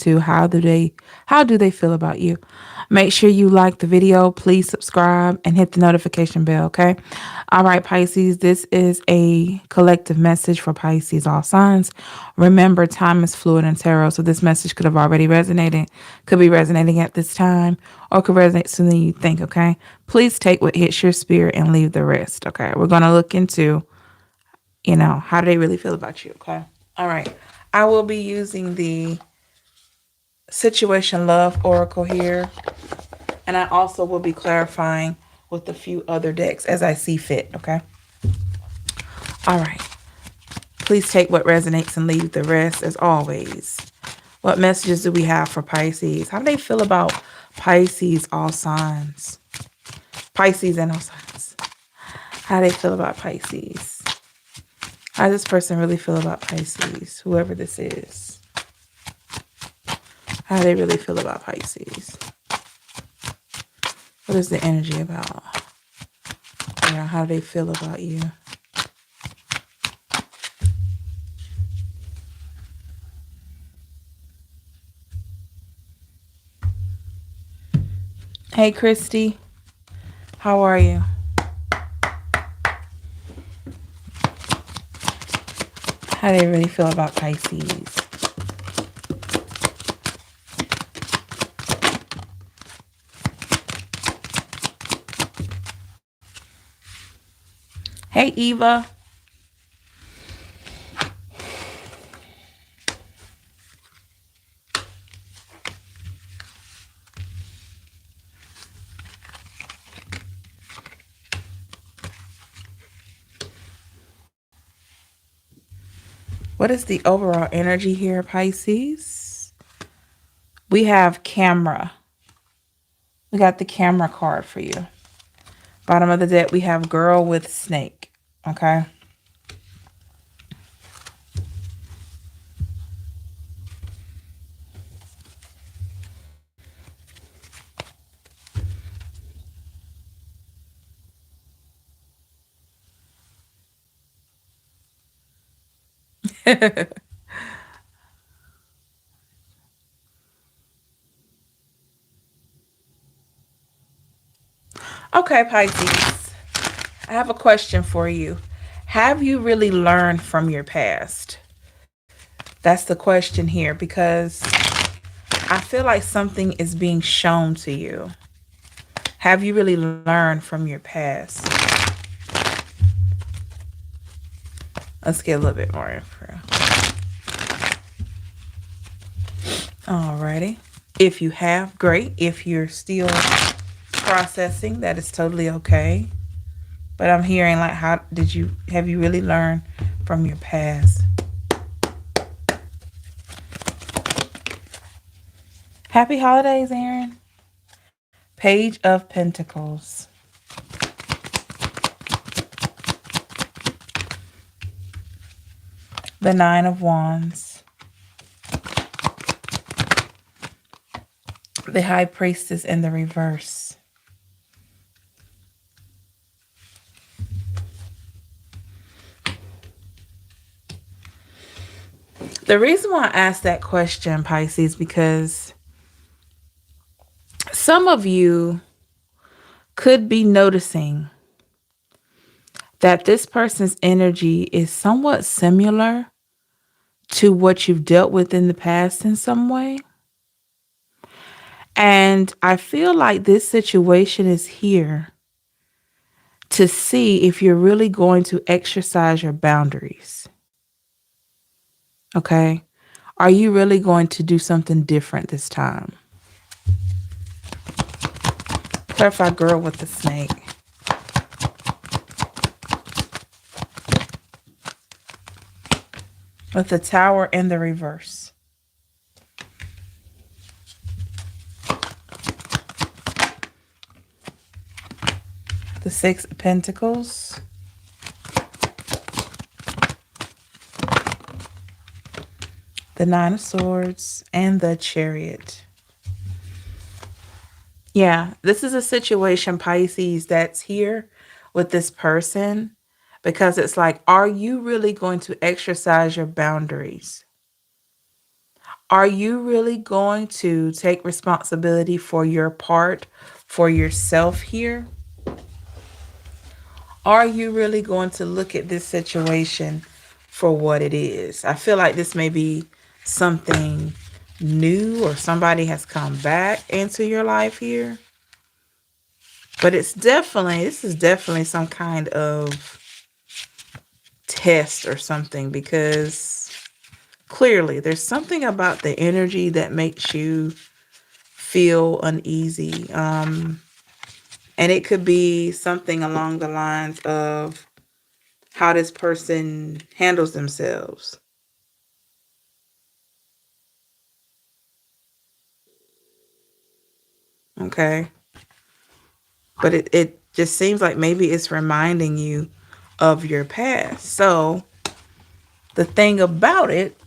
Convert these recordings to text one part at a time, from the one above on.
into how do they feel about you. Make sure you like the video, please subscribe and hit the notification bell, okay? All right, Pisces, this is a collective message for Pisces, all signs. Remember, time is fluid in tarot, so this message could have already resonated, could be resonating at this time, or could resonate sooner than you think, okay? Please take what hits your spirit and leave the rest, okay? We're going to look into, how do they really feel about you, okay? All right. I will be using the Situation Love Oracle here, and I also will be clarifying with a few other decks as I see fit, okay? All right. Please take what resonates and leave the rest as always. What messages do we have for Pisces? How do they feel about Pisces, all signs? Pisces and all signs. How do they feel about Pisces? How does this person really feel about Pisces? Whoever this is. How do they really feel about Pisces? What is the energy about? How do they feel about you? Hey, Christy. How are you? How do they really feel about Pisces? Hey, Eva. What is the overall energy here, Pisces? We have camera. We got the camera card for you. Bottom of the deck, we have girl with snake. Okay. Okay, Pisces. I have a question for you. Have you really learned from your past? That's the question here, because I feel like something is being shown to you. Have you really learned from your past? Let's get a little bit more info. Alrighty. If you have, great. If you're still processing, that is totally okay. But I'm hearing like, have you really learned from your past? Happy holidays, Aaron. Page of Pentacles. The Nine of Wands. The High Priestess in the reverse. The reason why I asked that question, Pisces, because some of you could be noticing that this person's energy is somewhat similar to what you've dealt with in the past in some way. And I feel like this situation is here to see if you're really going to exercise your boundaries. Okay? Are you really going to do something different this time? Clarify girl with the snake. With the Tower in the reverse. The Six of Pentacles. The Nine of Swords and the Chariot. Yeah, this is a situation, Pisces, that's here with this person because it's like, are you really going to exercise your boundaries? Are you really going to take responsibility for your part, for yourself here? Are you really going to look at this situation for what it is? I feel like this may be something new or somebody has come back into your life here. But this is definitely some kind of test or something, because clearly there's something about the energy that makes you feel uneasy. And it could be something along the lines of how this person handles themselves. Okay. But it just seems like maybe it's reminding you of your past. So the thing about it,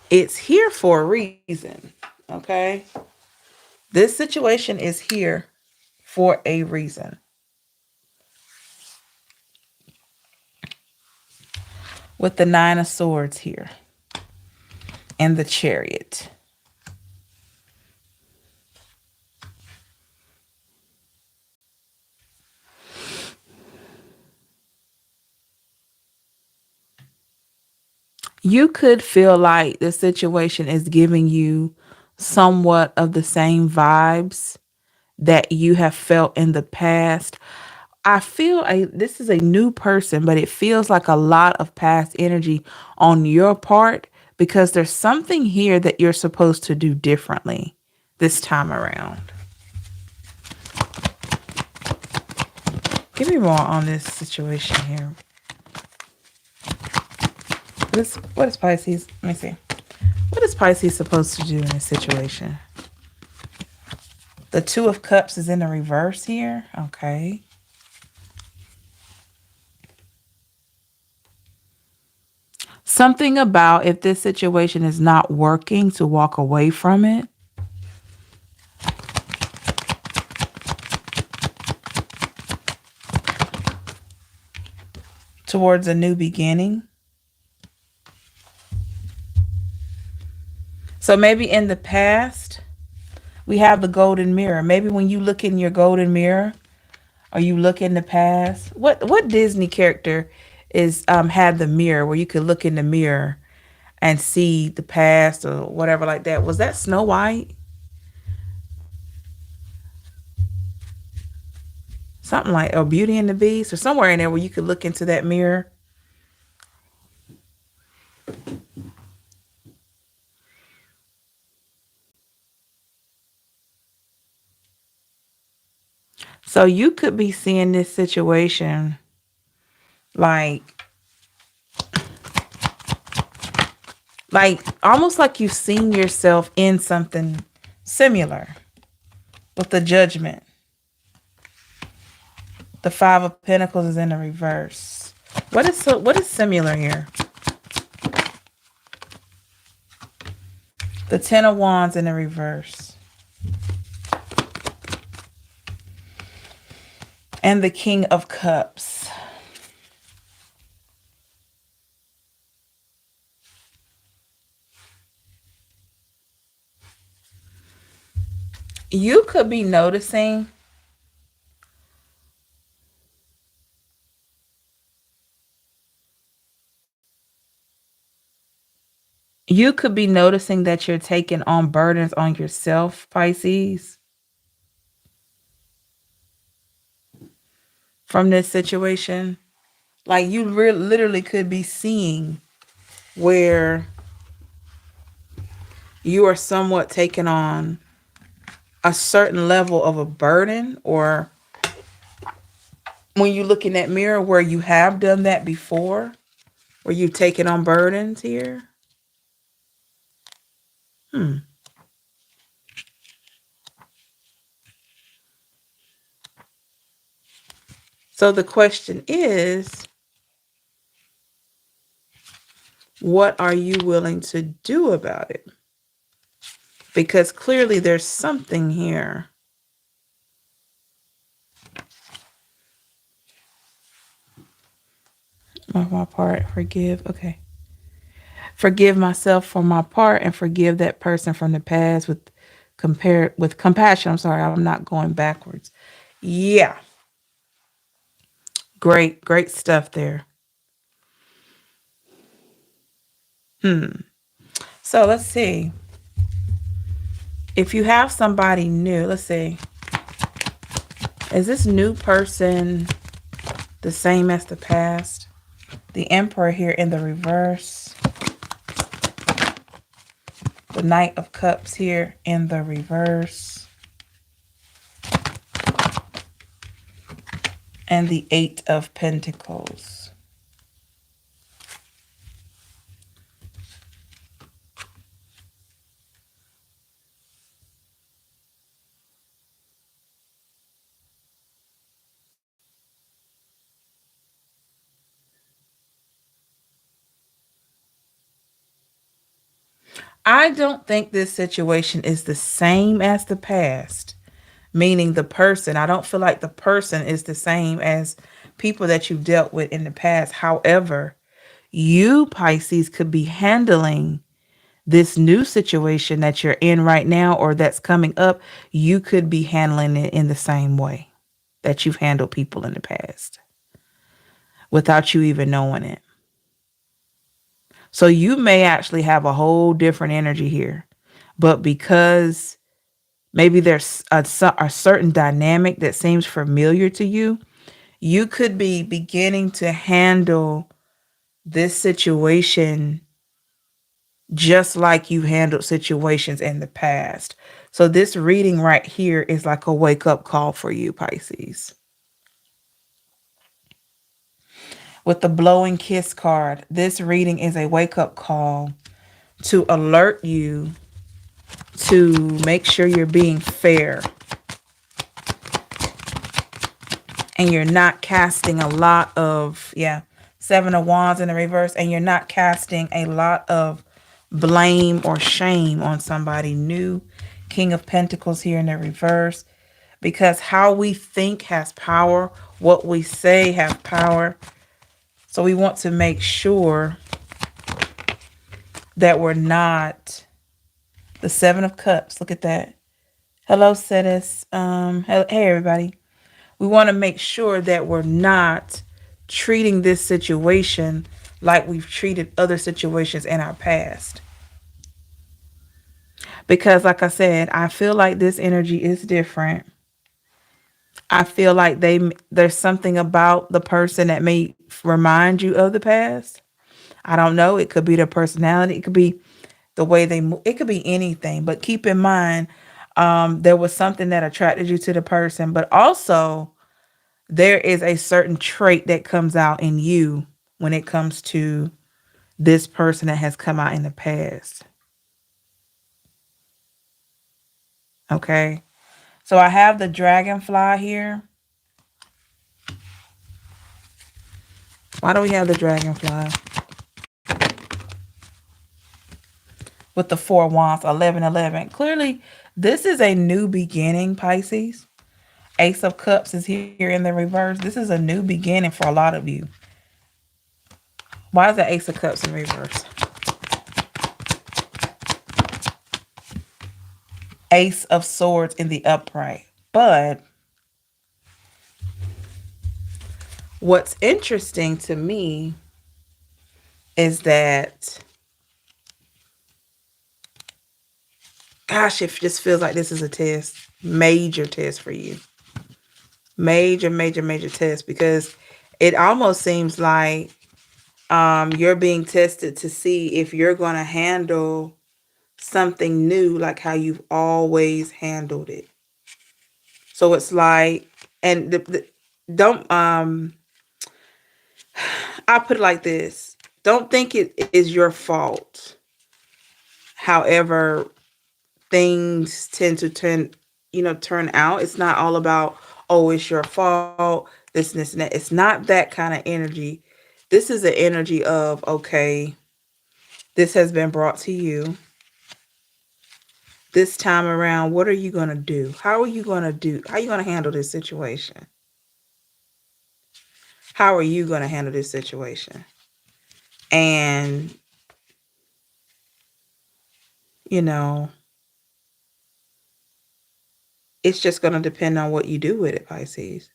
it's here for a reason. Okay. This situation is here for a reason. With the Nine of Swords here and the Chariot. You could feel like the situation is giving you somewhat of the same vibes that you have felt in the past. I feel this is a new person, but it feels like a lot of past energy on your part, because there's something here that you're supposed to do differently this time around. Give me more on this situation here. What is Pisces? Let me see. What is Pisces supposed to do in this situation? The Two of Cups is in the reverse here. Okay. Something about if this situation is not working, to walk away from it. Towards a new beginning. So maybe in the past, we have the golden mirror. Maybe when you look in your golden mirror, or you look in the past, what Disney character is had the mirror where you could look in the mirror and see the past or whatever like that? Was that Snow White? Something like, or Beauty and the Beast, or somewhere in there where you could look into that mirror. So you could be seeing this situation like almost like you've seen yourself in something similar with the Judgment. The Five of Pentacles is in the reverse. What is similar here? The Ten of Wands in the reverse. And the King of Cups. You could be noticing that you're taking on burdens on yourself, Pisces, from this situation. Like you literally could be seeing where you are somewhat taking on a certain level of a burden, or when you look in that mirror where you have done that before, where you've taken on burdens here. So the question is, what are you willing to do about it? Because clearly there's something here. My part, forgive. Okay. Forgive myself for my part and forgive that person from the past with compassion. I'm sorry, I'm not going backwards. Yeah. Great stuff there. So let's see. If you have somebody new, let's see. Is this new person the same as the past? The Emperor here in the reverse. The Knight of Cups here in the reverse. And the Eight of Pentacles. I don't think this situation is the same as the past, meaning the person. I don't feel like the person is the same as people that you've dealt with in the past. However, you, Pisces, could be handling this new situation that you're in right now or that's coming up. You could be handling it in the same way that you've handled people in the past without you even knowing it. So you may actually have a whole different energy here, but because maybe there's a certain dynamic that seems familiar to you, you could be beginning to handle this situation just like you've handled situations in the past. So this reading right here is like a wake up call for you, Pisces. With the blowing kiss card, this reading is a wake up call to alert you to make sure you're being fair and you're not casting a lot of, Seven of Wands in the reverse, and you're not casting a lot of blame or shame on somebody new. King of Pentacles here in the reverse, because how we think has power, what we say has power. So we want to make sure that we're not the Seven of Cups. Look at that. Hello, Cetus. Hey, everybody. We want to make sure that we're not treating this situation like we've treated other situations in our past. Because like I said, I feel like this energy is different. I feel like there's something about the person that may remind you of the past. I don't know. It could be their personality. It could be the way they move. It could be anything. But keep in mind, there was something that attracted you to the person. But also, there is a certain trait that comes out in you when it comes to this person that has come out in the past. Okay. So I have the dragonfly here. Why do we have the dragonfly? With the Four of Wands, 1111. Clearly, this is a new beginning, Pisces. Ace of Cups is here in the reverse. This is a new beginning for a lot of you. Why is the Ace of Cups in reverse? Ace of Swords in the upright. But what's interesting to me is that, gosh, it just feels like this is a test. Major test for you. Major test, because it almost seems like you're being tested to see if you're going to handle something new like how you've always handled it. So it's like, and don't I'll put it like this. Don't think it is your fault. However, things tend to turn out. It's not all about, oh, it's your fault, this and that. It's not that kind of energy. This is the energy of, okay, this has been brought to you. This time around, what are you going to do? How are you going to handle this situation? How are you going to handle this situation? And you know, it's just going to depend on what you do with it, Pisces.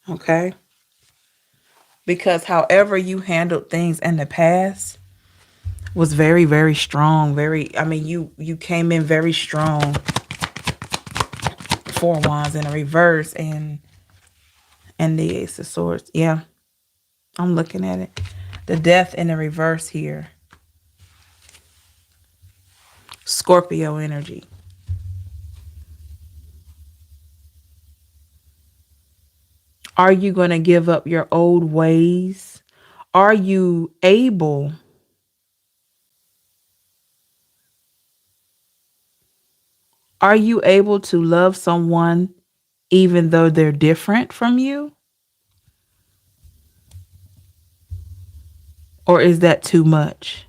Okay? Because however you handled things in the past was very, very strong. Very, I mean, you came in very strong. Four wands in a reverse and the ace of swords. Yeah, I'm looking at it. The death in the reverse here. Scorpio energy. Are you going to give up your old ways? Are you able to love someone even though they're different from you? Or is that too much?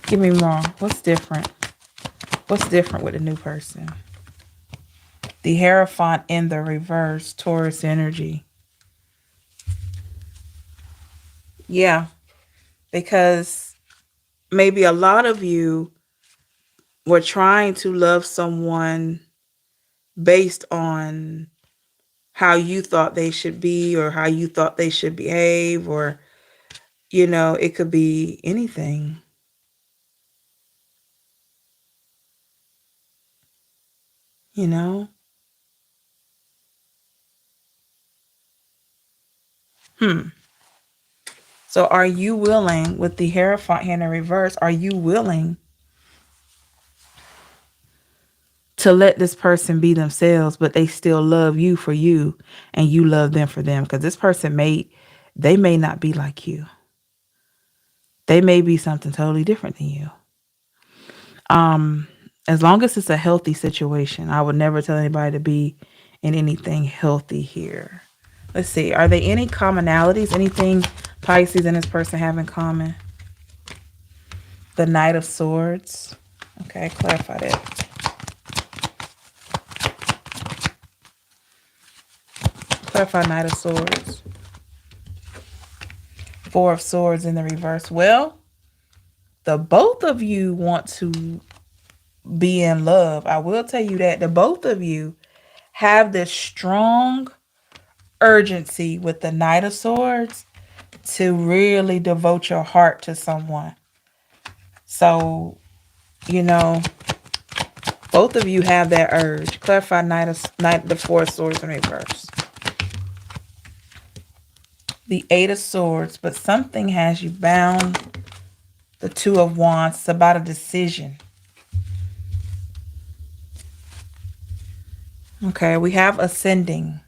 Give me more. What's different? What's different with a new person? The Hierophant in the reverse, Taurus energy. Yeah, because maybe a lot of you were trying to love someone based on how you thought they should be or how you thought they should behave, or, it could be anything, you know? Hmm. So are you willing, with the Hierophant hand in reverse, are you willing to let this person be themselves, but they still love you for you and you love them for them? Because this person they may not be like you. They may be something totally different than you. As long as it's a healthy situation, I would never tell anybody to be in anything healthy here. Let's see. Are there any commonalities? Anything Pisces and this person have in common? The Knight of Swords. Okay, clarify that. Clarify Knight of Swords. Four of Swords in the reverse. Well, the both of you want to be in love. I will tell you that the both of you have this strong urgency with the Knight of Swords to really devote your heart to someone. So, you know, both of you have that urge. Clarify the Four of Swords in reverse. The Eight of Swords, but something has you bound. The Two of Wands. It's about a decision. Okay, we have ascending.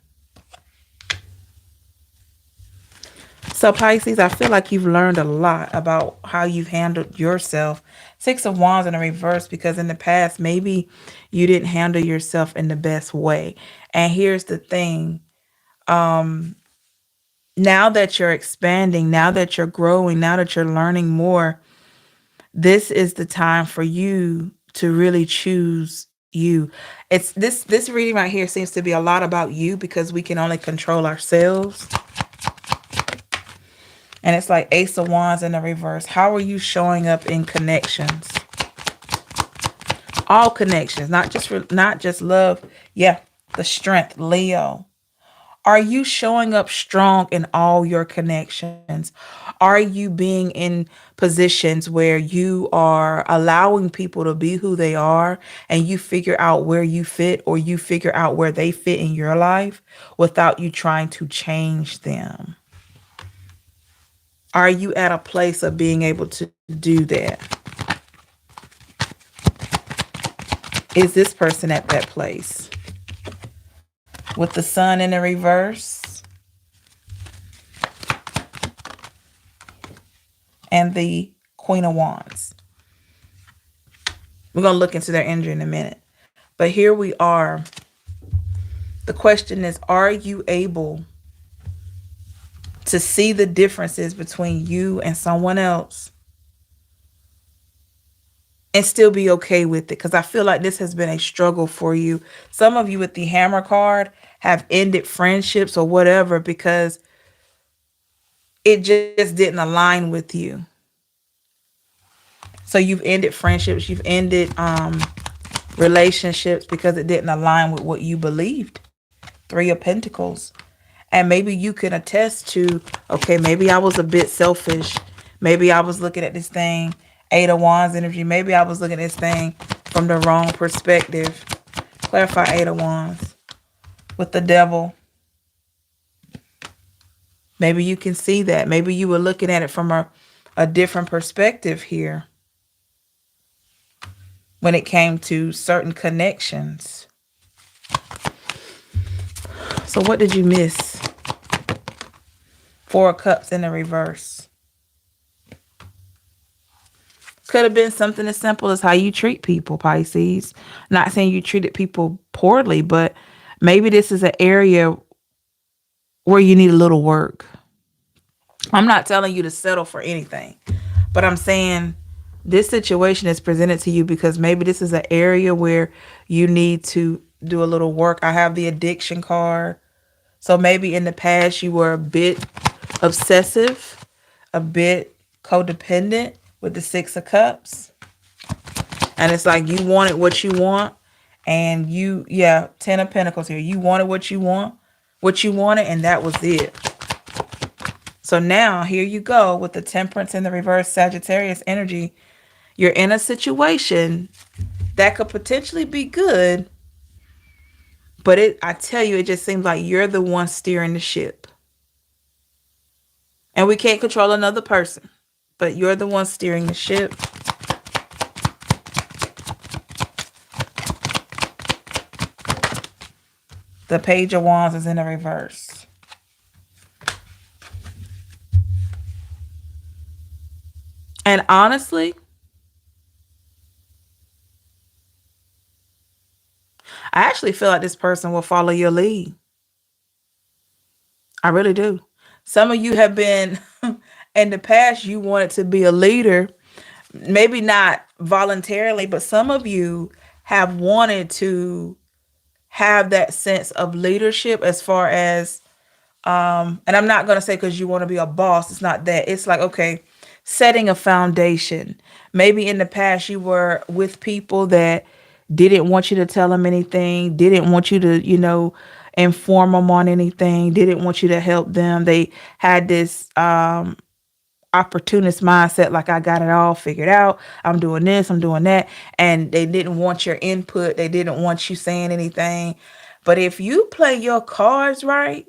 So Pisces, I feel like you've learned a lot about how you've handled yourself. Six of Wands in a reverse, because in the past, maybe you didn't handle yourself in the best way. And here's the thing. Now that you're expanding, now that you're growing, now that you're learning more, this is the time for you to really choose you. It's this reading right here seems to be a lot about you, because we can only control ourselves. And it's like Ace of Wands in the reverse. How are you showing up in connections? All connections, not just love. Yeah, the Strength, Leo. Are you showing up strong in all your connections? Are you being in positions where you are allowing people to be who they are, and you figure out where you fit, or you figure out where they fit in your life without you trying to change them? Are you at a place of being able to do that? Is this person at that place? With the Sun in the reverse and the Queen of Wands. We're going to look into their energy in a minute. But here we are. The question is, are you able to see the differences between you and someone else and still be okay with it? Because I feel like this has been a struggle for you. Some of you with the Hammer card have ended friendships or whatever because it just didn't align with you. So you've ended friendships, you've ended relationships because it didn't align with what you believed. Three of Pentacles. And maybe you can attest to, okay, maybe I was a bit selfish. Maybe I was looking at this thing, Eight of Wands energy. Maybe I was looking at this thing from the wrong perspective. Clarify Eight of Wands with the Devil. Maybe you can see that. Maybe you were looking at it from a different perspective here when it came to certain connections. So what did you miss? Four of Cups in the reverse. Could have been something as simple as how you treat people, Pisces. Not saying you treated people poorly, but maybe this is an area where you need a little work. I'm not telling you to settle for anything, but I'm saying this situation is presented to you because maybe this is an area where you need to do a little work. I have the addiction card. So maybe in the past you were a bit obsessive, a bit codependent with the Six of Cups. And it's like you wanted what you want. And you, yeah, Ten of Pentacles here. You wanted what you wanted, and that was it. So now here you go with the Temperance in the reverse, Sagittarius energy. You're in a situation that could potentially be good, but I tell you, it just seems like you're the one steering the ship. And we can't control another person, but you're the one steering the ship. The Page of Wands is in the reverse. And honestly, I actually feel like this person will follow your lead. I really do. Some of you have been, in the past, you wanted to be a leader. Maybe not voluntarily, but some of you have wanted to have that sense of leadership as far as, and I'm not going to say because you want to be a boss. It's not that. It's like, okay, setting a foundation. Maybe in the past you were with people that didn't want you to tell them anything, didn't want you to, inform them on anything, didn't want you to help them. They had this opportunist mindset, like I got it all figured out. I'm doing this, I'm doing that. And they didn't want your input. They didn't want you saying anything. But if you play your cards right,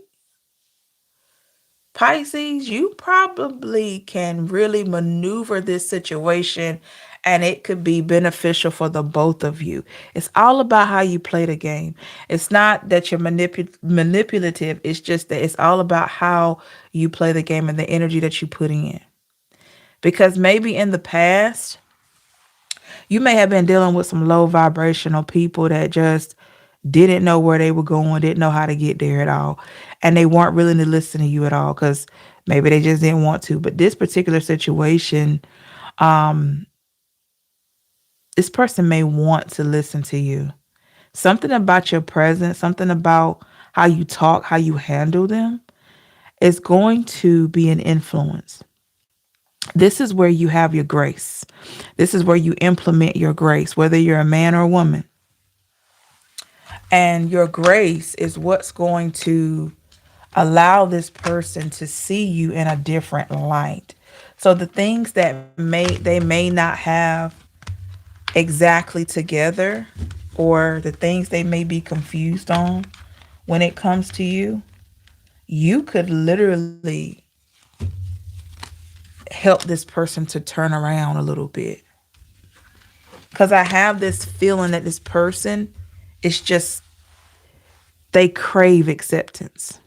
Pisces, you probably can really maneuver this situation and it could be beneficial for the both of you. It's all about how you play the game. It's not that you're manipulative. It's just that it's all about how you play the game and the energy that you put in. Because maybe in the past, you may have been dealing with some low vibrational people that just didn't know where they were going, didn't know how to get there at all. And they weren't willing to listen to you at all because maybe they just didn't want to. But this particular situation, this person may want to listen to you. Something about your presence, something about how you talk, how you handle them is going to be an influence. This is where you have your grace. This is where you implement your grace, whether you're a man or a woman. And your grace is what's going to allow this person to see you in a different light. So the things that they may not have exactly together, or the things they may be confused on when it comes to you, you could literally help this person to turn around a little bit. Because I have this feeling that this person is just, they crave acceptance,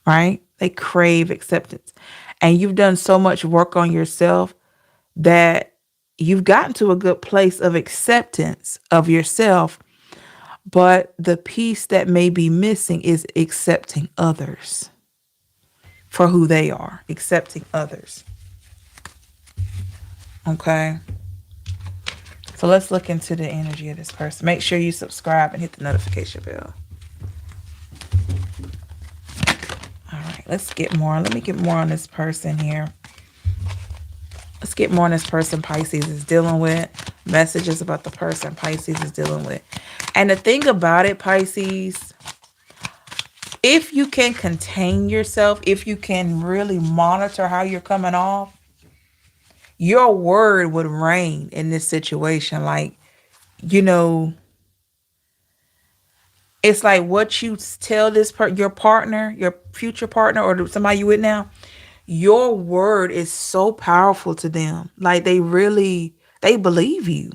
right? They crave acceptance. And you've done so much work on yourself that you've gotten to a good place of acceptance of yourself. But the piece that may be missing is accepting others for who they are, accepting others. Okay. So let's look into the energy of this person. Make sure you subscribe and hit the notification bell. Let's get more. Let me get more on this person here. Let's get more on this person Pisces is dealing with. Messages about the person Pisces is dealing with. And the thing about it, Pisces, if you can contain yourself, if you can really monitor how you're coming off, your word would reign in this situation. Like, you know, it's like what you tell your partner, your future partner, or somebody you with now, your word is so powerful to them. Like they believe you.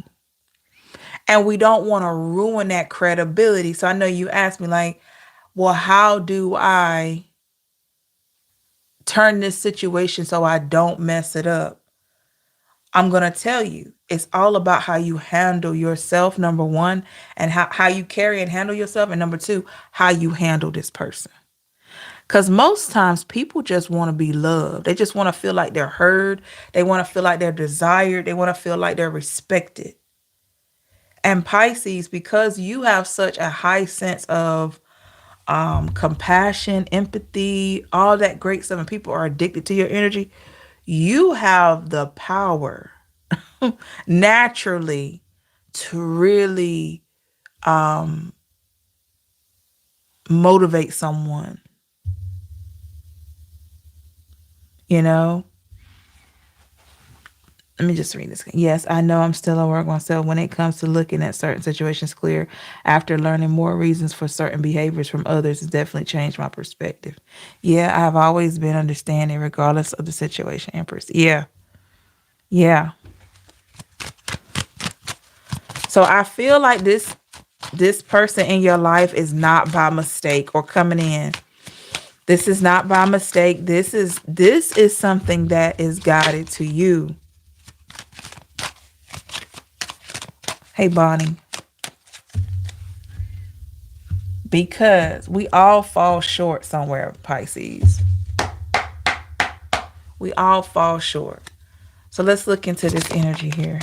And we don't want to ruin that credibility. So I know you asked me like, well, how do I turn this situation so I don't mess it up? I'm going to tell you, it's all about how you handle yourself, number one, and how you carry and handle yourself. And number two, how you handle this person. Because most times people just want to be loved. They just want to feel like they're heard. They want to feel like they're desired. They want to feel like they're respected. And Pisces, because you have such a high sense of compassion, empathy, all that great stuff, and people are addicted to your energy, you have the power naturally to really motivate someone, you know? Let me just read this. Yes, I know I'm still a work myself when it comes to looking at certain situations clear. After learning more reasons for certain behaviors from others, it's definitely changed my perspective. Yeah, I've always been understanding regardless of the situation, Empress. Yeah, yeah. So I feel like this person in your life is not by mistake or coming in. This is not by mistake. This is something that is guided to you. Hey, Bonnie. Because we all fall short somewhere, Pisces. We all fall short. So let's look into this energy here.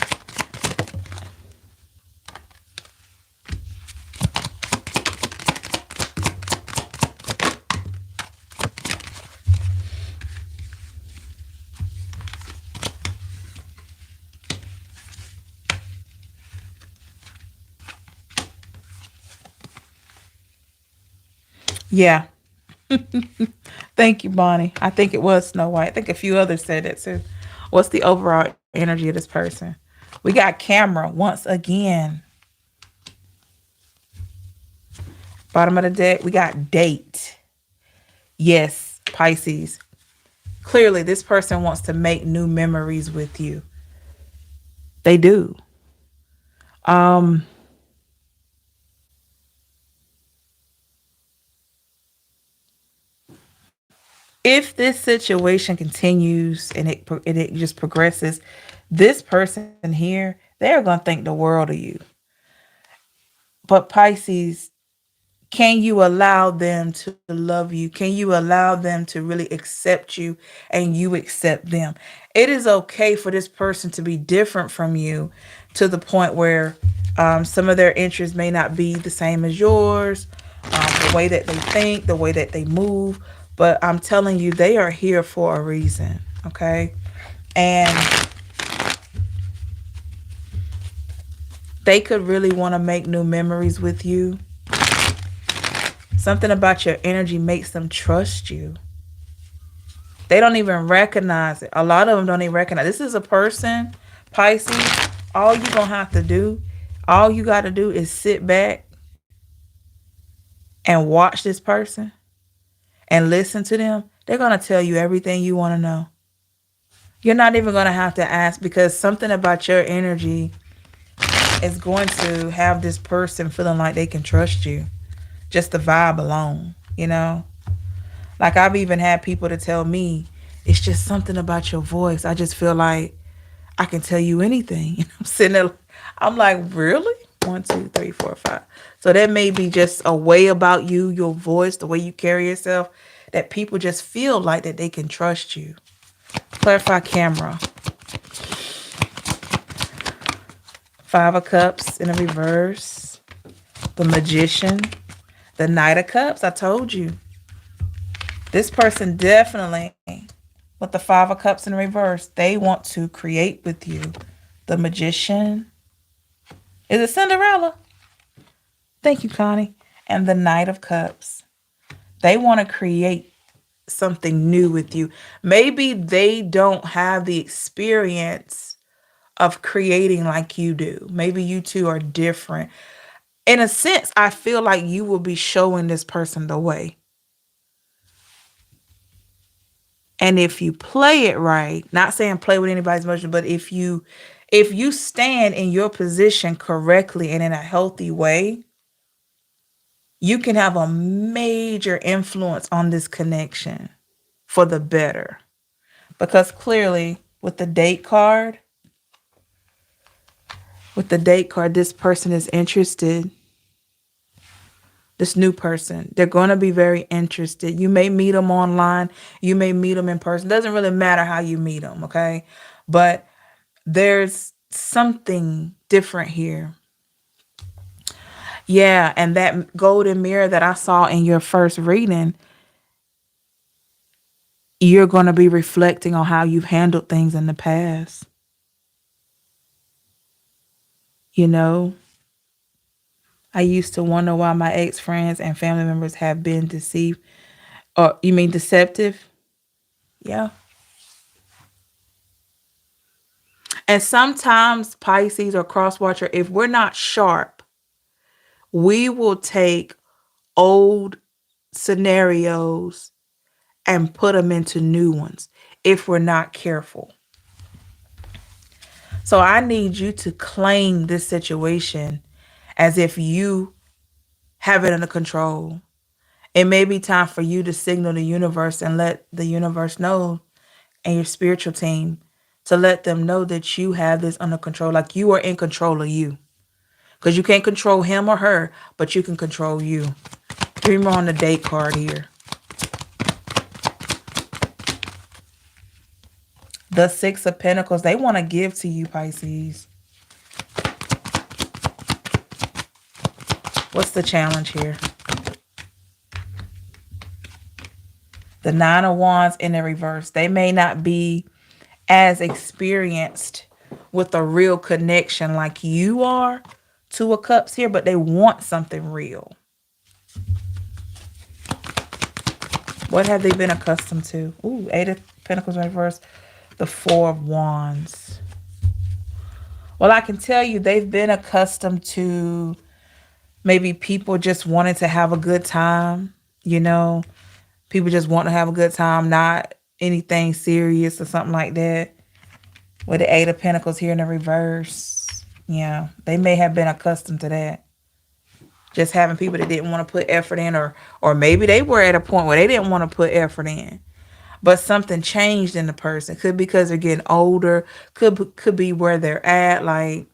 Yeah. Thank you, Bonnie. I think it was Snow White. I think a few others said it too. What's the overall energy of this person? We got camera once again. Bottom of the deck, we got date. Yes, Pisces. Clearly, this person wants to make new memories with you. They do. Um, if this situation continues and it just progresses, this person here, they're gonna think the world of you. But Pisces, can you allow them to love you? Can you allow them to really accept you and you accept them? It is okay for this person to be different from you to the point where some of their interests may not be the same as yours, the way that they think, the way that they move. But I'm telling you, they are here for a reason, okay? And they could really want to make new memories with you. Something about your energy makes them trust you. They don't even recognize it. A lot of them don't even recognize. This is a person, Pisces. All you gonna have to do, all you got to do is sit back and watch this person and listen to them. They're gonna tell you everything you want to know. You're not even gonna have to ask because something about your energy is going to have this person feeling like they can trust you. Just the vibe alone, you know? Like I've even had people to tell me, it's just something about your voice. I just feel like I can tell you anything. I'm sitting there, I'm like, really? 1, 2, 3, 4, 5. So that may be just a way about you, your voice, the way you carry yourself, that people just feel like that they can trust you. Clarify camera. 5 of Cups in a reverse. The Magician. The Knight of Cups. I told you. This person definitely, with the Five of Cups in reverse, they want to create with you. The Magician. Is it Cinderella? Thank you, Connie. And the Knight of Cups. They want to create something new with you. Maybe they don't have the experience of creating like you do. Maybe you two are different. In a sense, I feel like you will be showing this person the way. And if you play it right, not saying play with anybody's emotion, but if you stand in your position correctly and in a healthy way, you can have a major influence on this connection for the better. Because clearly, with the date card, this person is interested. This new person, they're going to be very interested. You may meet them online. You may meet them in person. Doesn't really matter how you meet them, okay? But there's something different here. Yeah, and that golden mirror that I saw in your first reading, you're going to be reflecting on how you've handled things in the past. You know, I used to wonder why my ex-friends and family members have been deceived. Or you mean deceptive? Yeah. And sometimes Pisces or cross watcher, if we're not sharp, we will take old scenarios and put them into new ones if we're not careful. So I need you to claim this situation as if you have it under control. It may be time for you to signal the universe and let the universe know, and your spiritual team, to let them know that you have this under control, like you are in control of you. Because you can't control him or her, but you can control you. Dreamer on the date card here. The Six of Pentacles, they want to give to you, Pisces. What's the challenge here? The Nine of Wands in the reverse. They may not be as experienced with a real connection like you are. Two of Cups here, but they want something real. What have they been accustomed to? Ooh, Eight of Pentacles in reverse. The Four of Wands. Well, I can tell you they've been accustomed to maybe people just wanting to have a good time, you know. People just want to have a good time, not anything serious or something like that. With the Eight of Pentacles here in the reverse. Yeah, they may have been accustomed to that. Just having people that didn't want to put effort in, or maybe they were at a point where they didn't want to put effort in. But something changed in the person. Could be because they're getting older. Could be where they're at. Like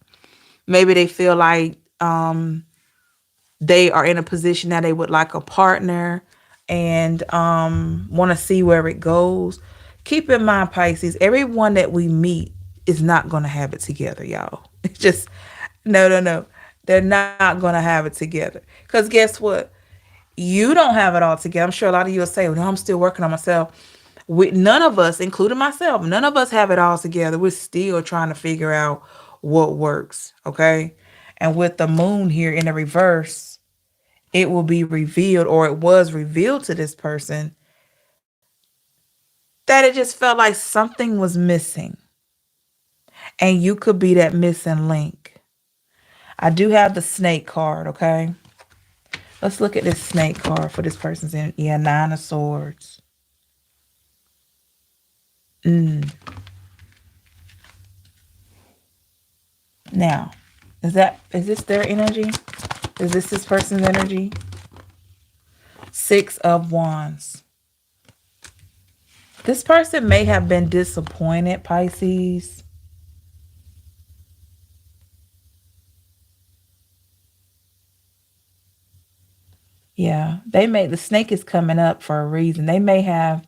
maybe they feel like they are in a position that they would like a partner and want to see where it goes. Keep in mind, Pisces, everyone that we meet is not going to have it together, y'all. It's just, no. They're not going to have it together. Because guess what? You don't have it all together. I'm sure a lot of you will say, well, no, I'm still working on myself. None of us, including myself, none of us have it all together. We're still trying to figure out what works, okay? And with the moon here in the reverse, it will be revealed, or it was revealed to this person, that it just felt like something was missing. And you could be that missing link. I do have the snake card, okay? Let's look at this snake card for this person's in. Yeah, Nine of Swords. Now, is this their energy? Is this person's energy? Six of Wands. This person may have been disappointed, Pisces. Yeah, the snake is coming up for a reason. They may have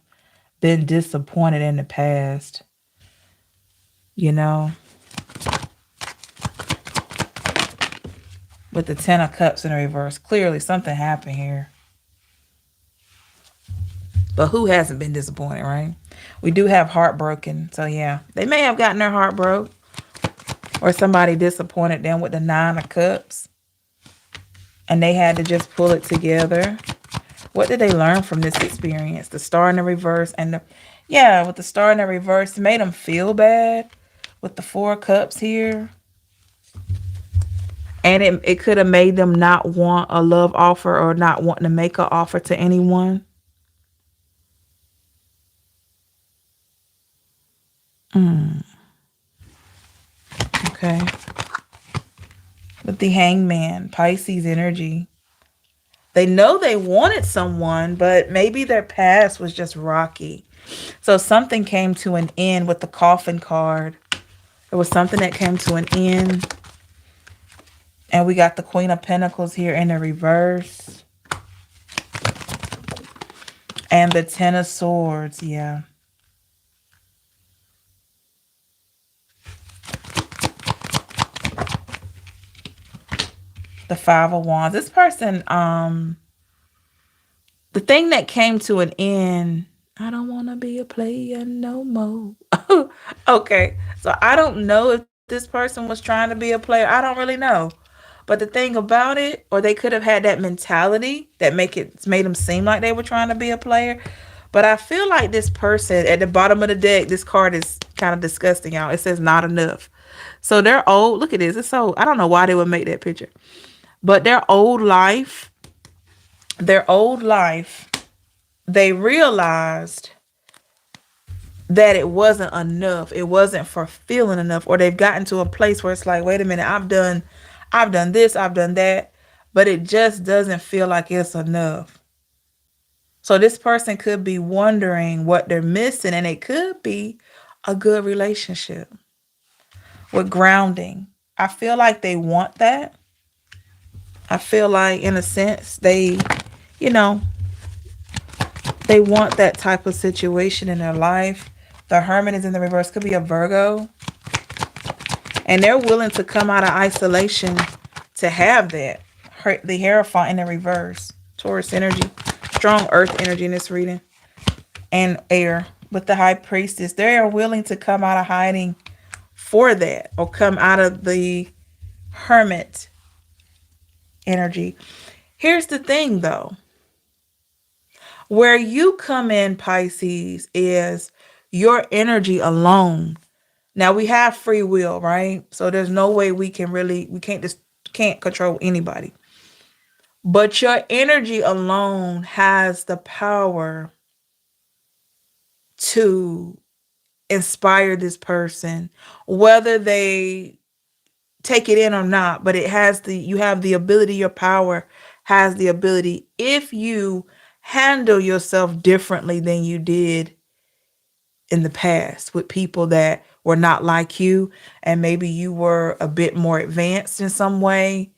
been disappointed in the past. You know, with the Ten of Cups in reverse, clearly something happened here. But who hasn't been disappointed, right? We do have heartbroken. So yeah, they may have gotten their heart broke, or somebody disappointed them with the 9 of Cups and they had to just pull it together. What did they learn from this experience? The Star in the reverse and yeah, with the Star in the reverse, it made them feel bad with the 4 of Cups here. And it could have made them not want a love offer or not wanting to make an offer to anyone. Okay. With the Hangman, Pisces energy. They know they wanted someone, but maybe their past was just rocky. So something came to an end with the Coffin card. There was something that came to an end. And we got the Queen of Pentacles here in the reverse. And the 10 of Swords, yeah. The 5 of Wands. This person, the thing that came to an end, I don't want to be a player no more. Okay, so I don't know if this person was trying to be a player. I don't really know. But the thing about it, or they could have had that mentality that made them seem like they were trying to be a player. But I feel like this person at the bottom of the deck, this card is kind of disgusting, y'all. It says not enough. So they're old. Look at this. It's so, I don't know why they would make that picture. But their old life, they realized that it wasn't enough. It wasn't fulfilling enough. Or they've gotten to a place where it's like, wait a minute, I've done this, I've done that, but it just doesn't feel like it's enough. So this person could be wondering what they're missing, and it could be a good relationship with grounding. I feel like they want that. I feel like, in a sense, they want that type of situation in their life. The Hermit is in the reverse. Could be a Virgo. And they're willing to come out of isolation to have that. The Hierophant in the reverse. Taurus energy. Strong earth energy in this reading. And air. With the High Priestess, they are willing to come out of hiding for that. Or come out of the Hermit energy. Here's the thing, though. Where you come in, Pisces, is your energy alone. Now, we have free will, right? So there's no way we can't control anybody. But your energy alone has the power to inspire this person, whether they take it in or not. But you have the ability, your power has the ability, if you handle yourself differently than you did in the past with people that were not like you, and maybe you were a bit more advanced in some way.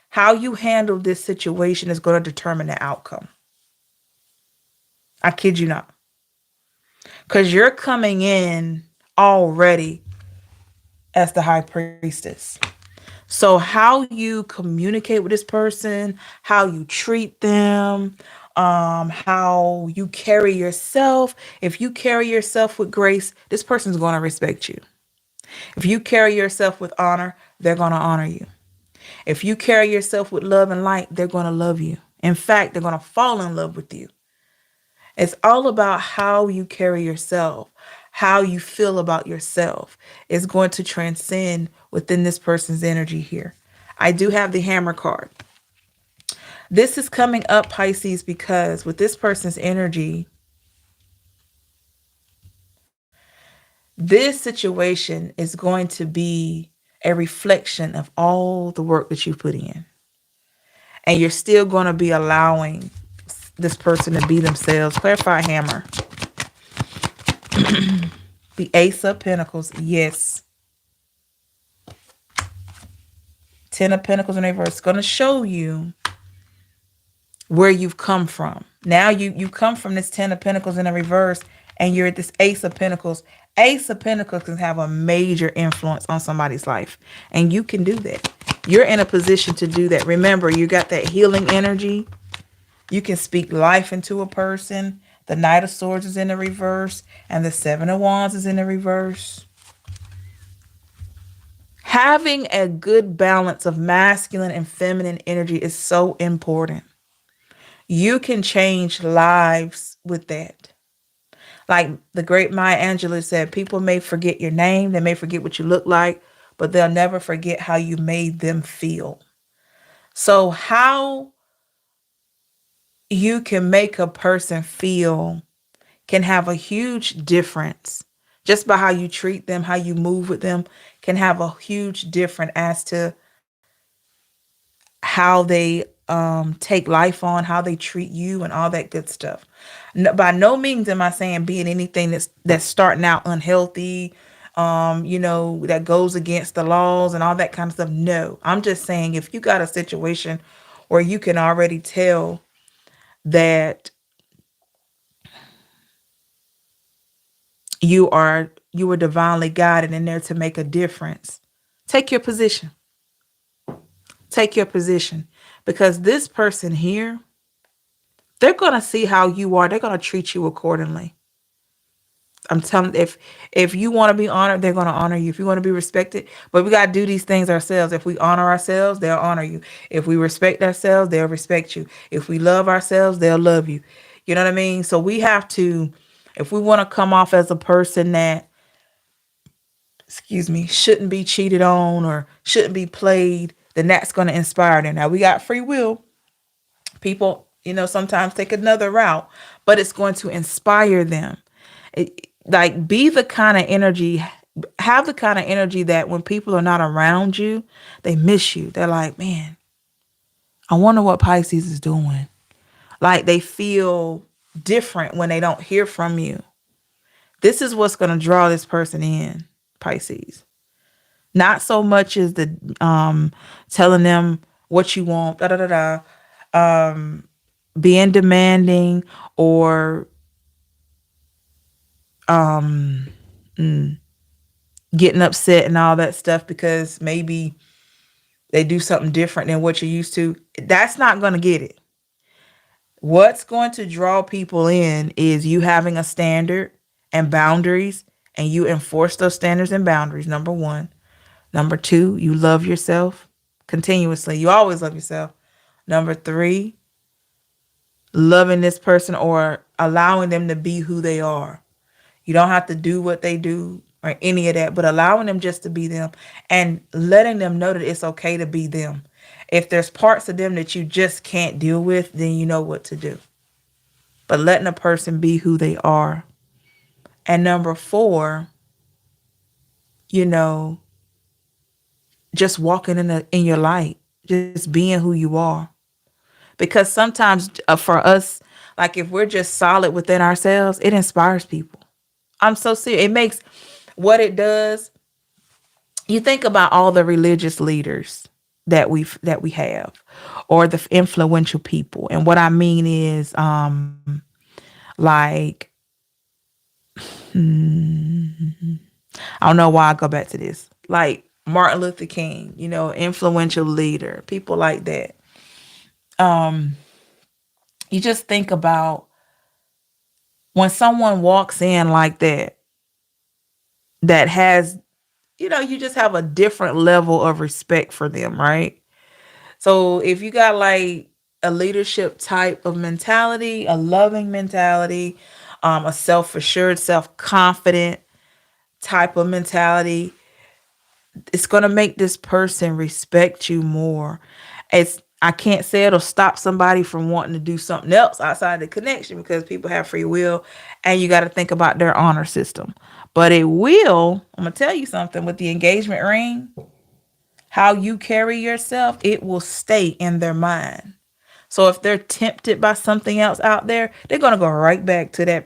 How you handle this situation is going to determine the outcome. I kid you not. Because you're coming in already as the High Priestess. So how you communicate with this person, how you treat them, how you carry yourself. If you carry yourself with grace, this person's going to respect you. If you carry yourself with honor, they're going to honor you. If you carry yourself with love and light, they're going to love you. In fact, they're going to fall in love with you. It's all about how you carry yourself, how you feel about yourself is going to transcend within this person's energy here. I do have the Hammer card. This is coming up, Pisces, because with this person's energy, this situation is going to be a reflection of all the work that you put in. And you're still going to be allowing this person to be themselves. Clarify Hammer. The Ace of Pentacles. Yes. 10 of Pentacles in reverse. It's going to show you where you've come from. Now you come from this 10 of Pentacles in the reverse, and you're at this Ace of Pentacles. Ace of Pentacles can have a major influence on somebody's life, and you can do that. You're in a position to do that. Remember, you got that healing energy. You can speak life into a person. The Knight of Swords is in the reverse, and the Seven of Wands is in the reverse. Having a good balance of masculine and feminine energy is so important. You can change lives with that. Like the great Maya Angelou said, people may forget your name, they may forget what you look like, but they'll never forget how you made them feel. So, how you can make a person feel can have a huge difference. Just by how you treat them, how you move with them, can have a huge difference as to how they take life on, how they treat you, and all that good stuff. No, by no means am I saying being anything that's starting out unhealthy, that goes against the laws and all that kind of stuff. No, I'm just saying if you got a situation where you can already tell that you were divinely guided in there to make a difference, take your position. Take your position, because this person here, they're going to see how you are. They're going to treat you accordingly. I'm telling, if you want to be honored, they're going to honor you. If you want to be respected, but we got to do these things ourselves. If we honor ourselves, they'll honor you. If we respect ourselves, they'll respect you. If we love ourselves, they'll love you. You know what I mean? So we have to, if we want to come off as a person that, excuse me, shouldn't be cheated on or shouldn't be played, then that's going to inspire them. Now we got free will. People, sometimes take another route, but it's going to inspire them. Like, be the kind of energy, have the kind of energy that when people are not around you, they miss you. They're like, man, I wonder what Pisces is doing. Like, they feel different when they don't hear from you. This is what's going to draw this person in, Pisces. Not so much as the telling them what you want, da da da da, being demanding, or getting upset and all that stuff because maybe they do something different than what you're used to. That's not going to get it. What's going to draw people in is you having a standard and boundaries, and you enforce those standards and boundaries, number one. Number two, you love yourself continuously. You always love yourself. Number three, loving this person or allowing them to be who they are. You don't have to do what they do or any of that, but allowing them just to be them and letting them know that it's okay to be them. If there's parts of them that you just can't deal with, then you know what to do. But letting a person be who they are. And number four, just walking in your light, just being who you are. Because sometimes for us, like if we're just solid within ourselves, it inspires people. I'm so serious. It makes what it does. You think about all the religious leaders that we have, or the influential people. And what I mean is, like, I don't know why I go back to this. Like Martin Luther King, influential leader, people like that. You just think about when someone walks in like that has, you just have a different level of respect for them, right? So if you got like a leadership type of mentality, a loving mentality, a self-assured, self-confident type of mentality, it's going to make this person respect you more. I can't say it'll stop somebody from wanting to do something else outside the connection, because people have free will and you got to think about their honor system. But it will, I'm going to tell you something, with the engagement ring, how you carry yourself, it will stay in their mind. So if they're tempted by something else out there, they're going to go right back to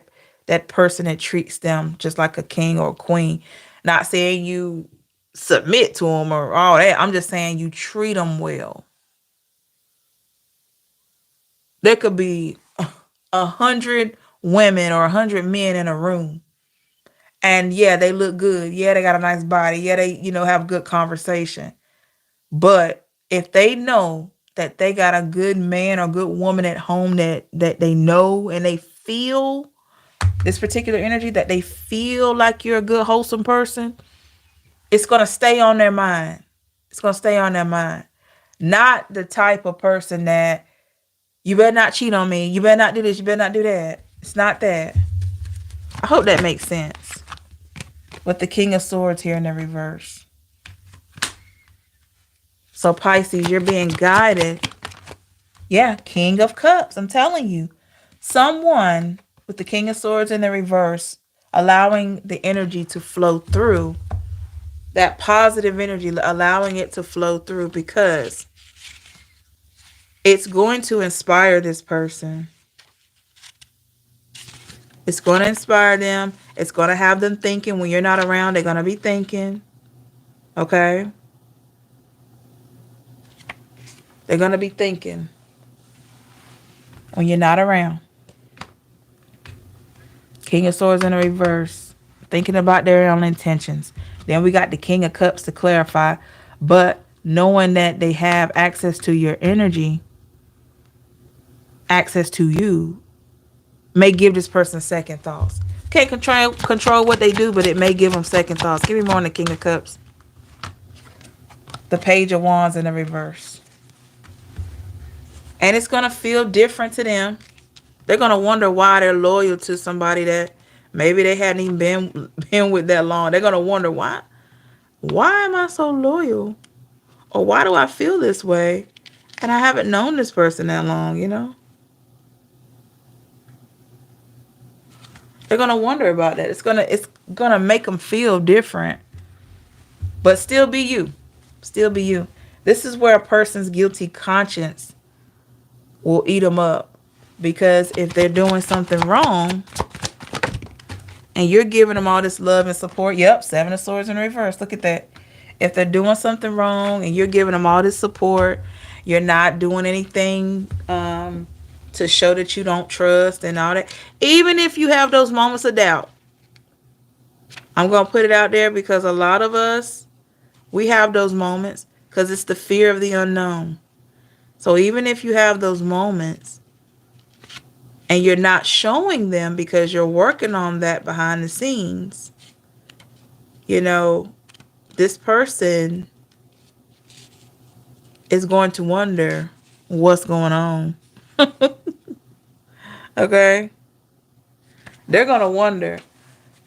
that person that treats them just like a king or a queen. Not saying you submit to them or all that. I'm just saying you treat them well. There could be 100 women or 100 men in a room. And yeah, they look good. Yeah, they got a nice body. Yeah, they, have good conversation. But if they know that they got a good man or good woman at home that they know and they feel this particular energy, that they feel like you're a good, wholesome person, it's going to stay on their mind. It's going to stay on their mind. Not the type of person that you better not cheat on me. You better not do this. You better not do that. It's not that. I hope that makes sense. With the King of Swords here in the reverse. So Pisces, you're being guided. Yeah, King of Cups. I'm telling you. Someone with the King of Swords in the reverse, allowing the energy to flow through. That positive energy, allowing it to flow through, because it's going to inspire this person. It's going to inspire them. It's going to have them thinking when you're not around. They're going to be thinking. Okay? They're going to be thinking when you're not around. King of Swords in the reverse. Thinking about their own intentions. Then we got the King of Cups to clarify. But knowing that they have access to your energy, access to you, may give this person second thoughts. Can't control what they do, but it may give them second thoughts. Give me more on the King of Cups. The Page of Wands in the reverse. And it's going to feel different to them. They're going to wonder why they're loyal to somebody that maybe they hadn't even been with that long. They're going to wonder why. Why am I so loyal? Or why do I feel this way? And I haven't known this person that long, you know? They're going to wonder about that. It's gonna make them feel different. But still be you. Still be you. This is where a person's guilty conscience will eat them up. Because if they're doing something wrong and you're giving them all this love and support, yep, Seven of Swords in reverse. Look at that. If they're doing something wrong and you're giving them all this support, you're not doing anything to show that you don't trust and all that. Even if you have those moments of doubt, I'm going to put it out there because a lot of us, we have those moments because it's the fear of the unknown. So even if you have those moments and you're not showing them because you're working on that behind the scenes, you know, this person is going to wonder what's going on. Okay? They're going to wonder,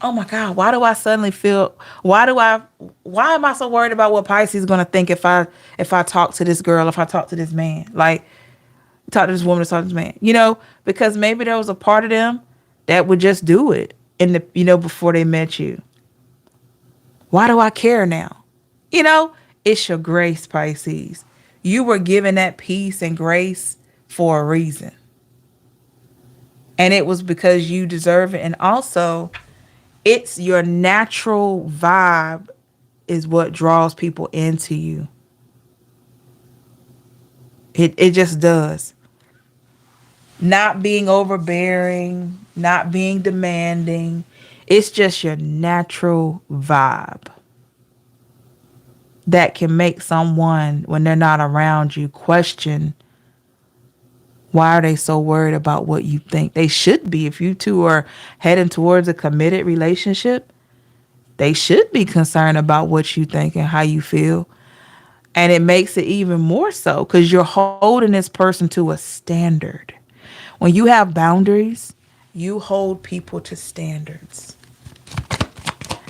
oh my God, why do I suddenly feel, why am I so worried about what Pisces is going to think if I talk to this girl, if I talk to this man, like talk to this woman, or talk to this man, you know, because maybe there was a part of them that would just do it in the, you know, before they met you. Why do I care now? You know, it's your grace, Pisces. You were given that peace and grace for a reason. And it was because you deserve it. And also, it's your natural vibe is what draws people into you. It just does. Not being overbearing, not being demanding. It's just your natural vibe that can make someone, when they're not around you, question, why are they so worried about what you think? They should be. If you two are heading towards a committed relationship, they should be concerned about what you think and how you feel. And it makes it even more so because you're holding this person to a standard. When you have boundaries, you hold people to standards.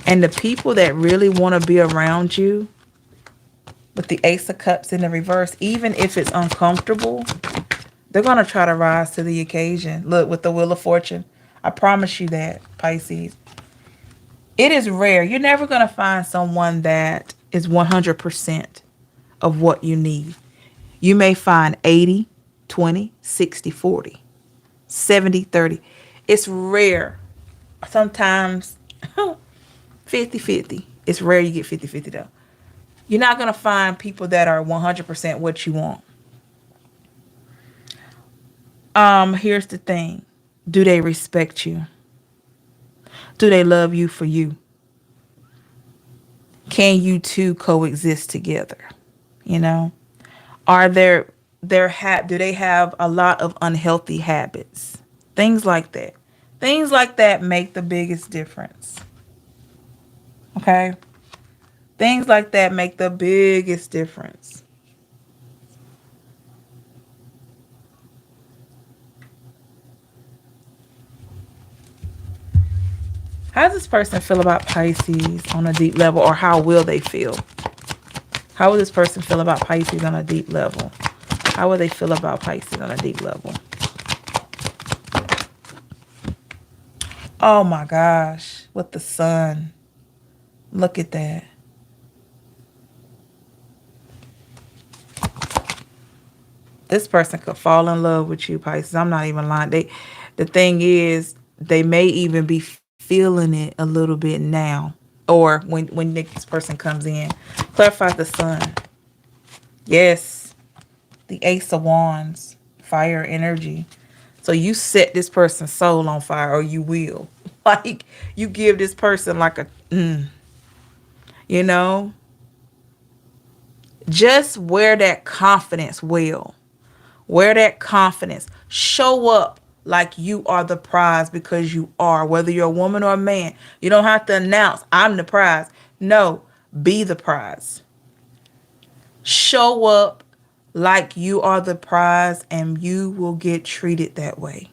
And the people that really want to be around you, with the Ace of Cups in the reverse, even if it's uncomfortable, they're going to try to rise to the occasion. Look, with the Wheel of Fortune, I promise you that, Pisces. It is rare. You're never going to find someone that is 100% of what you need. You may find 80, 20, 60, 40, 70, 30. It's rare. Sometimes 50, 50. It's rare you get 50, 50 though. You're not going to find people that are 100% what you want. Here's the thing. Do they respect you? Do they love you for you? Can you two coexist together? You know? Are do they have a lot of unhealthy habits? Things like that. Things like that make the biggest difference. Okay? Things like that make the biggest difference. How does this person feel about Pisces on a deep level, or how will they feel? How will this person feel about Pisces on a deep level? How will they feel about Pisces on a deep level? Oh my gosh, with the sun. Look at that. This person could fall in love with you, Pisces. I'm not even lying. The thing is, they may even be feeling it a little bit now, or when this person comes in. Clarify the sun. Yes, the Ace of Wands, fire energy. So you set this person's soul on fire, or you will. Like, you give this person like a, you know, just wear that confidence well. Wear that confidence. Show up like you are the prize, because you are, whether you're a woman or a man. You don't have to announce, I'm the prize. No, be the prize. Show up like you are the prize, and you will get treated that way.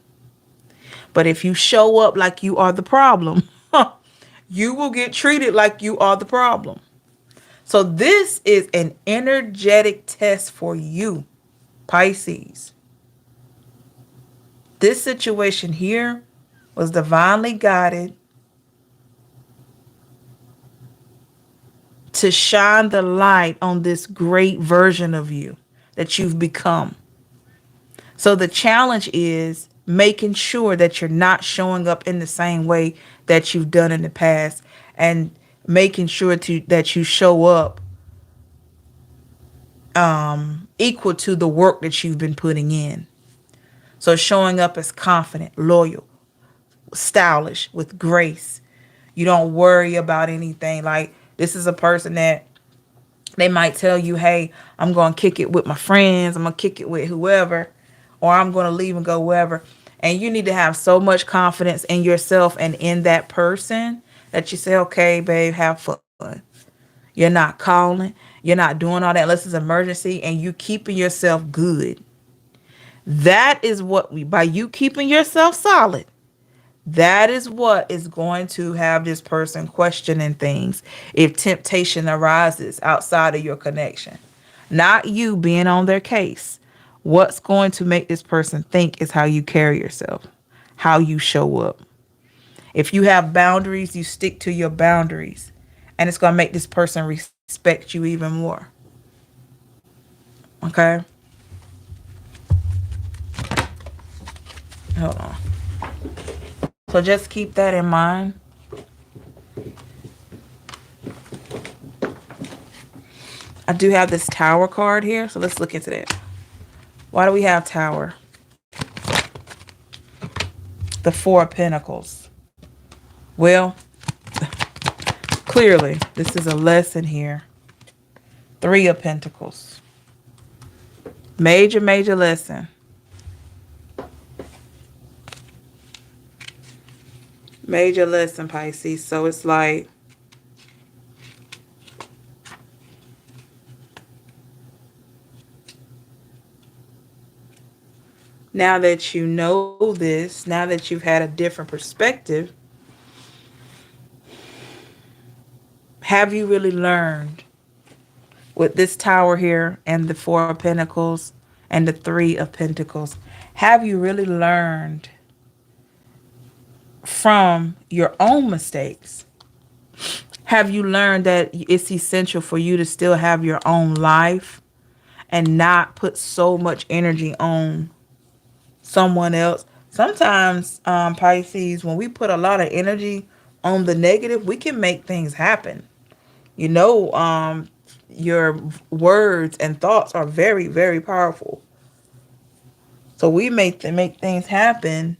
But if you show up like you are the problem, you will get treated like you are the problem. So this is an energetic test for you, Pisces. This situation here was divinely guided to shine the light on this great version of you that you've become. So the challenge is making sure that you're not showing up in the same way that you've done in the past, and making sure that you show up equal to the work that you've been putting in. So showing up as confident, loyal, stylish, with grace. You don't worry about anything. Like, this is a person that they might tell you, hey, I'm going to kick it with my friends. I'm going to kick it with whoever, or I'm going to leave and go wherever. And you need to have so much confidence in yourself and in that person that you say, okay, babe, have fun. You're not calling. You're not doing all that unless it's an emergency, and you keeping yourself good. That is by you keeping yourself solid, that is what is going to have this person questioning things if temptation arises outside of your connection. Not you being on their case. What's going to make this person think is how you carry yourself, how you show up. If you have boundaries, you stick to your boundaries, and it's going to make this person respect you even more. Okay? Hold on. So just keep that in mind. I do have this Tower card here, so let's look into that. Why do we have Tower? The Four of Pentacles. Well, clearly, this is a lesson here. Three of Pentacles. Major, major lesson. Major lesson, Pisces. So it's like, now that you know this, now that you've had a different perspective, have you really learned with this Tower here and the Four of Pentacles and the Three of Pentacles? Have you really learned from your own mistakes? Have you learned that it's essential for you to still have your own life and not put so much energy on someone else? Sometimes, Pisces, when we put a lot of energy on the negative, we can make things happen. You know, your words and thoughts are very, very powerful. So we make things happen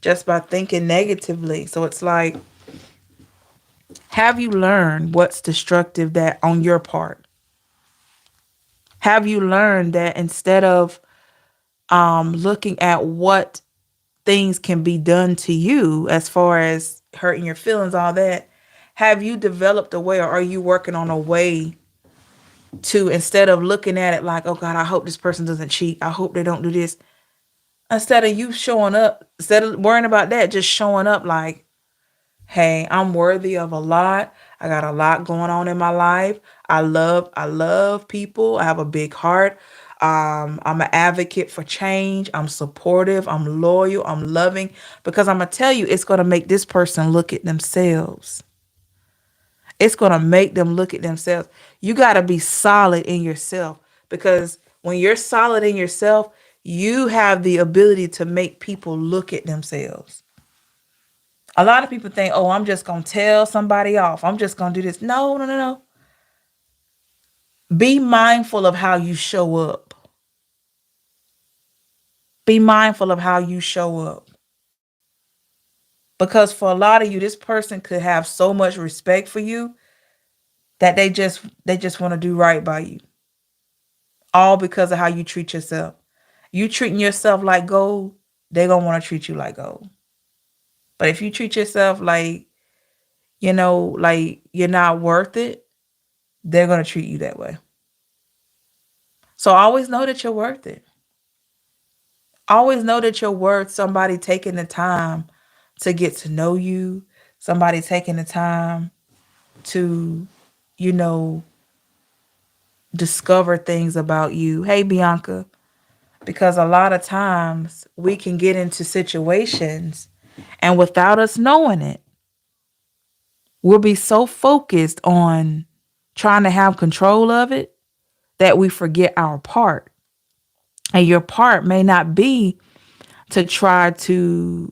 just by thinking negatively. So it's like, have you learned what's destructive that on your part? Have you learned that instead of looking at what things can be done to you as far as hurting your feelings, all that, have you developed a way, or are you working on a way to, instead of looking at it like, oh God, I hope this person doesn't cheat, I hope they don't do this, instead of you showing up, instead of worrying about that, just showing up like, hey, I'm worthy of a lot. I got a lot going on in my life. I love people. I have a big heart. I'm an advocate for change. I'm supportive. I'm loyal. I'm loving. Because I'm gonna tell you, it's gonna make this person look at themselves. It's gonna make them look at themselves. You gotta be solid in yourself, because when you're solid in yourself, you have the ability to make people look at themselves. A lot of people think, oh, I'm just going to tell somebody off, I'm just going to do this. No, no, no, no. Be mindful of how you show up. Be mindful of how you show up. Because for a lot of you, this person could have so much respect for you that they just want to do right by you. All because of how you treat yourself. You treating yourself like gold, they're going to want to treat you like gold. But if you treat yourself like, like you're not worth it, they're going to treat you that way. So always know that you're worth it. Always know that you're worth somebody taking the time to get to know you, somebody taking the time to, you know, discover things about you. Hey, Bianca, because a lot of times we can get into situations and without us knowing it, we'll be so focused on trying to have control of it that we forget our part. And your part may not be to try to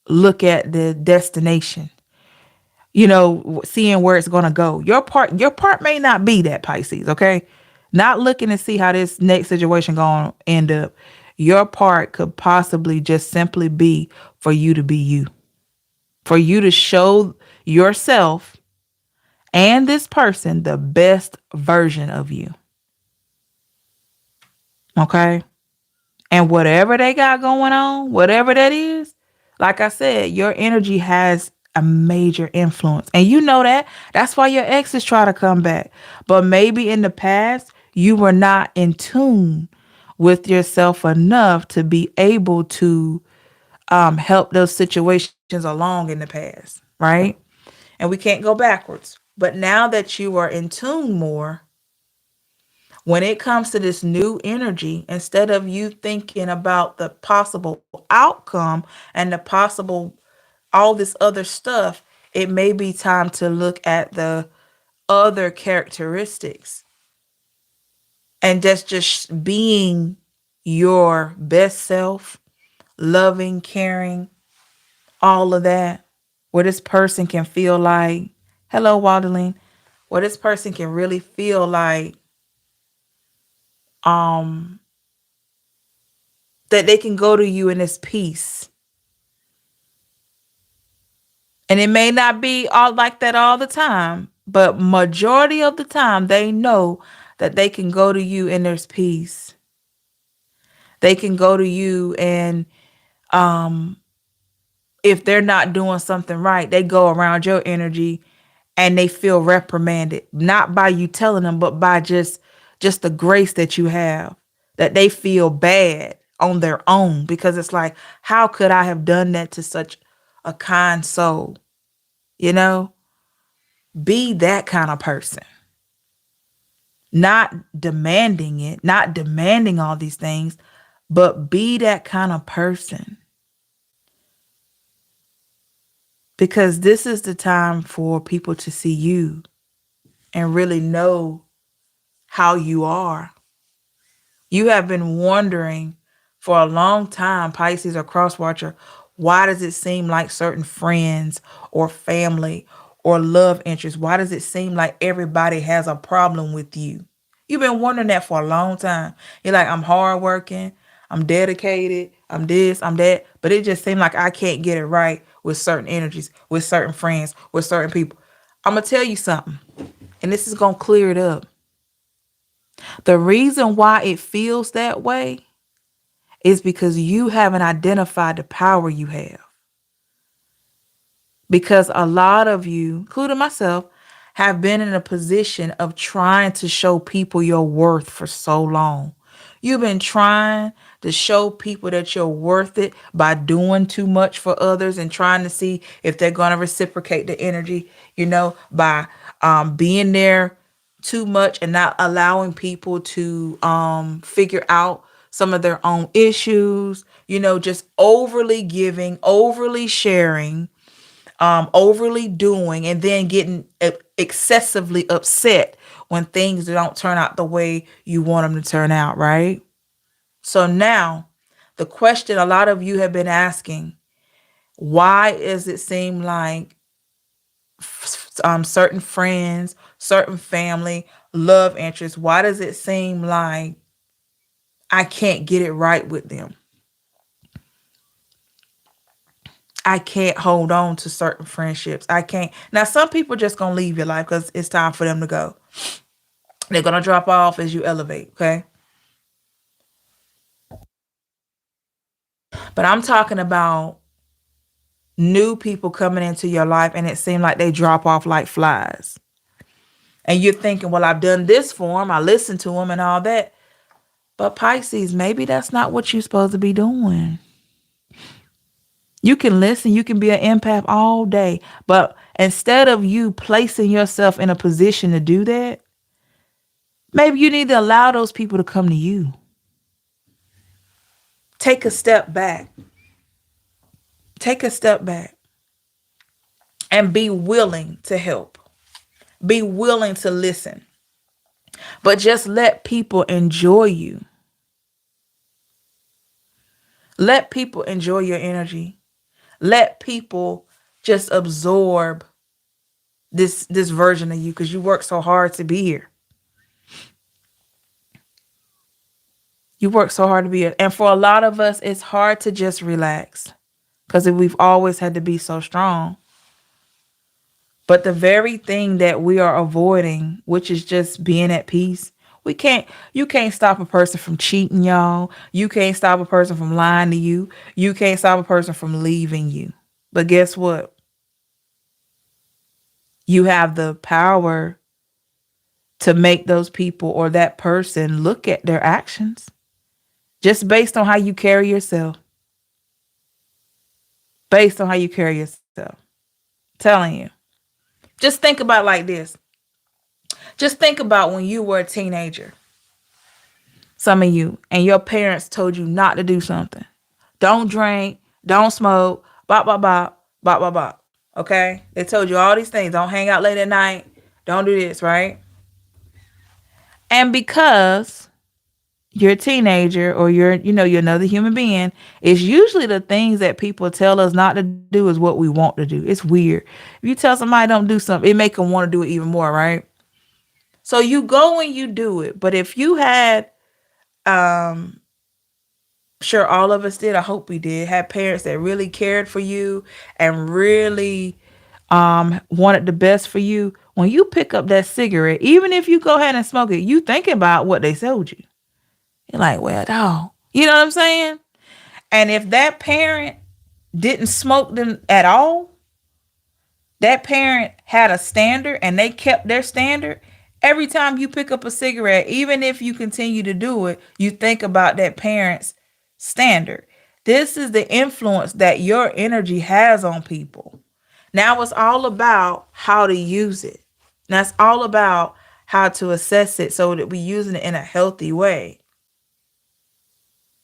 look at the destination, seeing where it's going to go. Your part may not be that, Pisces, okay? Not looking to see how this next situation going to end up. Your part could possibly just simply be for you to be you. For you to show yourself and this person the best version of you. Okay? And whatever they got going on, whatever that is, like I said, your energy has a major influence. And you know that. That's why your exes try to come back. But maybe in the past, you were not in tune with yourself enough to be able to help those situations along in the past, right? And we can't go backwards. But now that you are in tune more, when it comes to this new energy, instead of you thinking about the possible outcome and the possible all this other stuff, it may be time to look at the other characteristics and just being your best self, loving, caring, all of that, where this person can feel like, hello, Waldeline, where this person can really feel like um that they can go to you in this peace. And it may not be all like that all the time, but majority of the time they know that they can go to you and there's peace. They can go to you and um if they're not doing something right, they go around your energy and they feel reprimanded, not by you telling them, but by just the grace that you have, that they feel bad on their own, because it's like, how could I have done that to such a kind soul? You know, be that kind of person, not demanding it, not demanding all these things, but be that kind of person, because this is the time for people to see you and really know how you are. You have been wondering for a long time, Pisces or cross watcher, why does it seem like certain friends or family or love interests, why does it seem like everybody has a problem with you? You've been wondering that for a long time. You're like, I'm hardworking, I'm dedicated, I'm this, I'm that, but it just seemed like I can't get it right with certain energies, with certain friends, with certain people. I'm going to tell you something, and this is going to clear it up. The reason why it feels that way is because you haven't identified the power you have. Because a lot of you, including myself, have been in a position of trying to show people your worth for so long. You've been trying to show people that you're worth it by doing too much for others and trying to see if they're going to reciprocate the energy, by being there too much and not allowing people to figure out some of their own issues, just overly giving, overly sharing, overly doing, and then getting excessively upset when things don't turn out the way you want them to turn out, right? So now, the question a lot of you have been asking, why does it seem like certain friends, certain family, love interests, why does it seem like I can't get it right with them? I can't hold on to certain friendships. I can't. Now, some people just going to leave your life because it's time for them to go. They're going to drop off as you elevate, okay? But I'm talking about new people coming into your life and it seems like they drop off like flies. And you're thinking, well, I've done this for them. I listened to them and all that. But Pisces, maybe that's not what you're supposed to be doing. You can listen, you can be an empath all day, but instead of you placing yourself in a position to do that, maybe you need to allow those people to come to you. Take a step back. Take a step back and be willing to help. Be willing to listen. But just let people enjoy you. Let people enjoy your energy. Let people just absorb this version of you because you work so hard to be here. You work so hard to be here. And for a lot of us, it's hard to just relax because we've always had to be so strong. But the very thing that we are avoiding, which is just being at peace, you can't stop a person from cheating, y'all. You can't stop a person from lying to you. You can't stop a person from leaving you. But guess what? You have the power to make those people or that person look at their actions just based on how you carry yourself. Based on how you carry yourself. Telling you. Just think about it like this. Just think about when you were a teenager. Some of you, and your parents told you not to do something. Don't drink, don't smoke, bop, bop, bop, bop, bop, bop. Okay? They told you all these things. Don't hang out late at night. Don't do this, right? And because you're a teenager or you're another human being, it's usually the things that people tell us not to do is what we want to do. It's weird. If you tell somebody don't do something, it make them want to do it even more, right? So you go and you do it. But if you had, sure all of us did, I hope we did, had parents that really cared for you and really wanted the best for you, when you pick up that cigarette, even if you go ahead and smoke it, you thinking about what they sold you. You're like, well, dog. You know what I'm saying? And if that parent didn't smoke them at all, that parent had a standard and they kept their standard. Every time you pick up a cigarette, even if you continue to do it, you think about that parent's standard. This is the influence that your energy has on people. Now it's all about how to use it. That's all about how to assess it so that we're using it in a healthy way.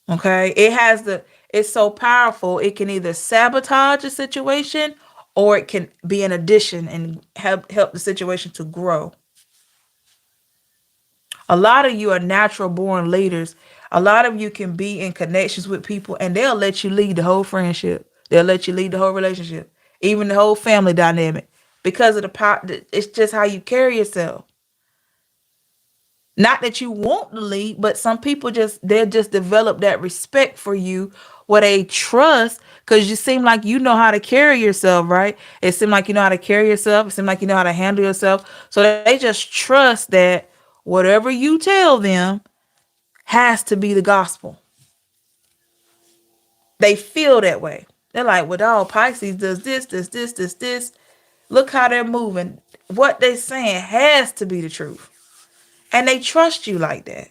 Okay, it's so powerful. It can either sabotage a situation or it can be an addition and help the situation to grow. A lot of you are natural born leaders. A lot of you can be in connections with people and they'll let you lead the whole friendship. They'll let you lead the whole relationship, even the whole family dynamic because of the power. It's just how you carry yourself. Not that you want to lead, but some people they'll just develop that respect for you, what they trust, because you seem like you know how to carry yourself, right? It seems like you know how to carry yourself. It seems like you know how to handle yourself. So they just trust that whatever you tell them has to be the gospel. They feel that way. They're like, well, dog, Pisces does this, this, this, this, this. Look how they're moving. What they saying has to be the truth. And they trust you like that.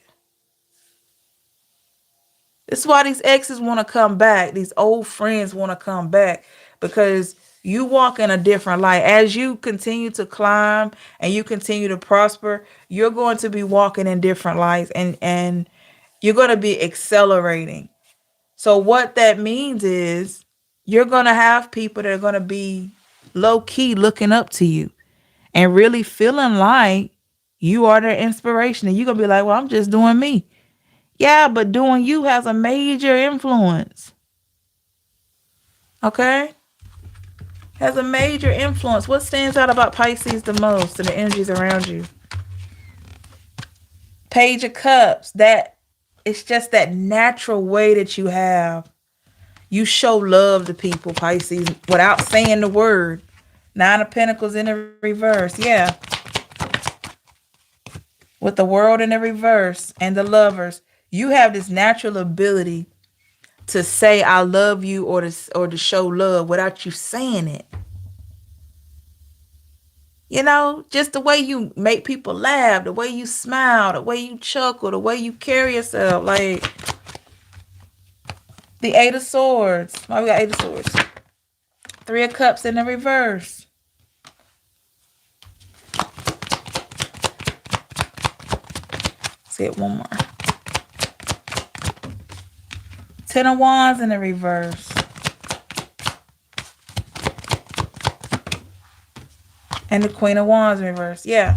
This is why these exes want to come back. These old friends want to come back because you walk in a different light. As you continue to climb and you continue to prosper, you're going to be walking in different lights and you're going to be accelerating. So what that means is you're going to have people that are going to be low key looking up to you and really feeling like you are their inspiration. And you're going to be like, well, I'm just doing me. Yeah, but doing you has a major influence. Okay? Has a major influence. What stands out about Pisces the most and the energies around you? Page of Cups. That it's just that natural way that you have. You show love to people, Pisces, without saying the word. Nine of Pentacles in the reverse. Yeah. With the World in the reverse and the Lovers. You have this natural ability to say I love you or to show love without you saying it. You know, just the way you make people laugh, the way you smile, the way you chuckle, the way you carry yourself. Like the Eight of Swords. Why we got Eight of Swords? Three of Cups in the reverse. Let's get one more. Ten of Wands in the reverse. And the Queen of Wands in reverse. Yeah.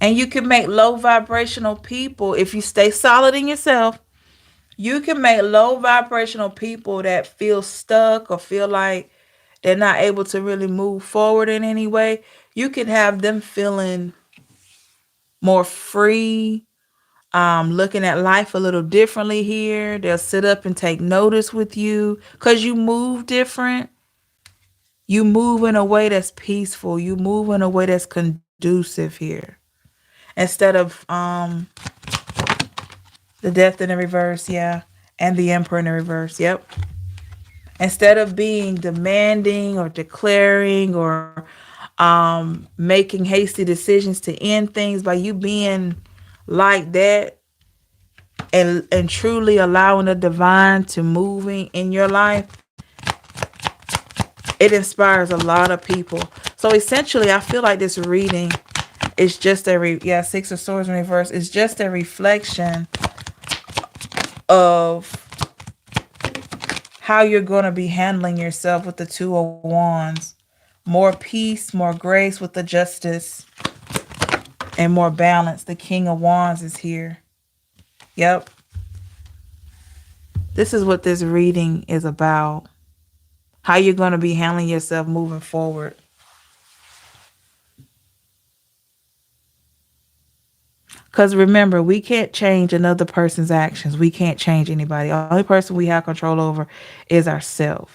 And you can make low vibrational people, if you stay solid in yourself, you can make low vibrational people that feel stuck or feel like they're not able to really move forward in any way. You can have them feeling more free, looking at life a little differently here. They'll sit up and take notice with you because you move different. You move in a way that's peaceful. You move in a way that's conducive here. Instead of the Death in the reverse, yeah. And the Emperor in the reverse, yep. Instead of being demanding or declaring or making hasty decisions to end things, by you being like that and truly allowing the divine to moving in your life, it inspires a lot of people. So essentially, I feel like this reading is just Six of Swords in reverse. It's just a reflection of how you're going to be handling yourself with the Two of Wands. More peace, more grace with the Justice, and more balance. The King of Wands is here. Yep. This is what this reading is about. How you're going to be handling yourself moving forward. Because remember, we can't change another person's actions. We can't change anybody. The only person we have control over is ourselves.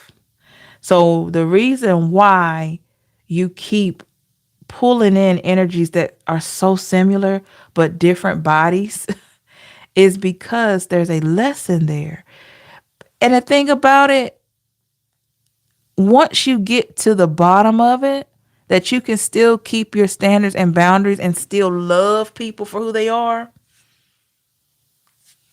So the reason why you keep pulling in energies that are so similar but different bodies is because there's a lesson there. And the thing about it, once you get to the bottom of it, that you can still keep your standards and boundaries and still love people for who they are,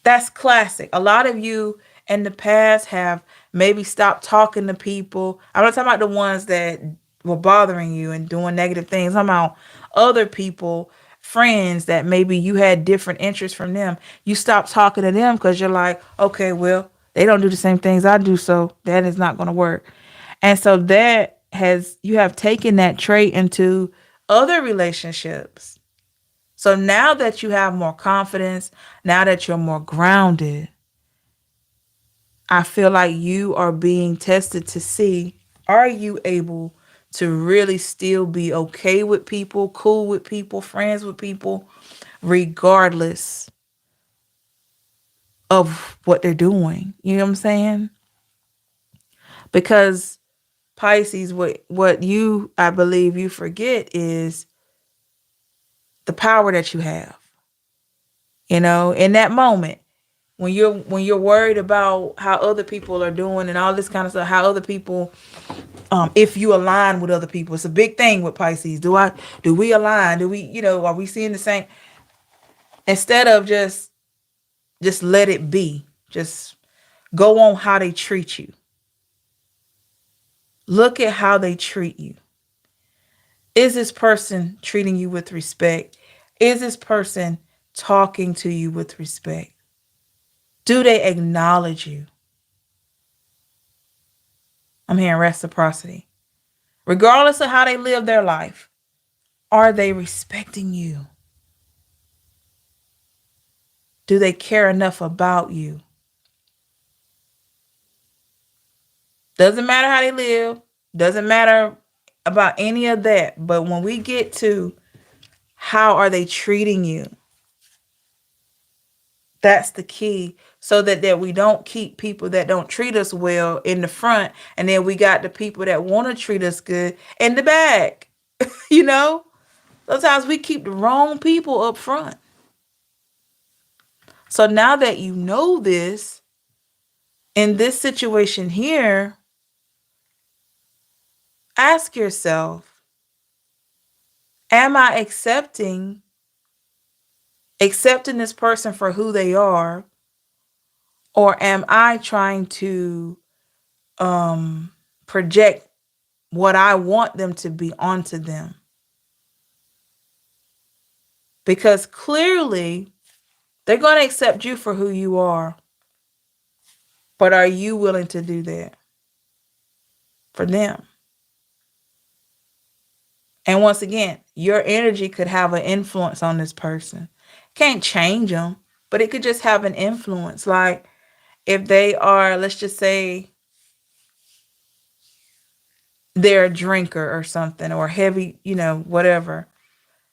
that's classic. A lot of you in the past have maybe stopped talking to people. I'm not talking about the ones that were bothering you and doing negative things. I'm about other people, friends that maybe you had different interests from them. You stopped talking to them because you're like, okay, well, they don't do the same things I do, so that is not going to work. And so you have taken that trait into other relationships. So now that you have more confidence, now that you're more grounded, I feel like you are being tested to see, are you able to really still be okay with people, cool with people, friends with people, regardless of what they're doing? You know what I'm saying? Because Pisces, what you, I believe you forget is the power that you have. You know, in that moment, when you're worried about how other people are doing and all this kind of stuff, how other people, if you align with other people, it's a big thing with Pisces. Do we align? Do we, are we seeing the same? Instead of just let it be. Just go on how they treat you. Look at how they treat you. Is this person treating you with respect? Is this person talking to you with respect? Do they acknowledge you? I'm hearing reciprocity. Regardless of how they live their life, are they respecting you? Do they care enough about you? Doesn't matter how they live. Doesn't matter about any of that. But when we get to how are they treating you, that's the key. So that we don't keep people that don't treat us well in the front. And then we got the people that want to treat us good in the back. Sometimes we keep the wrong people up front. So now that you know this, in this situation here, ask yourself, am I accepting this person for who they are? Or am I trying to project what I want them to be onto them? Because clearly, they're going to accept you for who you are. But are you willing to do that for them? And once again, your energy could have an influence on this person. Can't change them, but it could just have an influence. Like if they are, let's just say, they're a drinker or something, or heavy, whatever.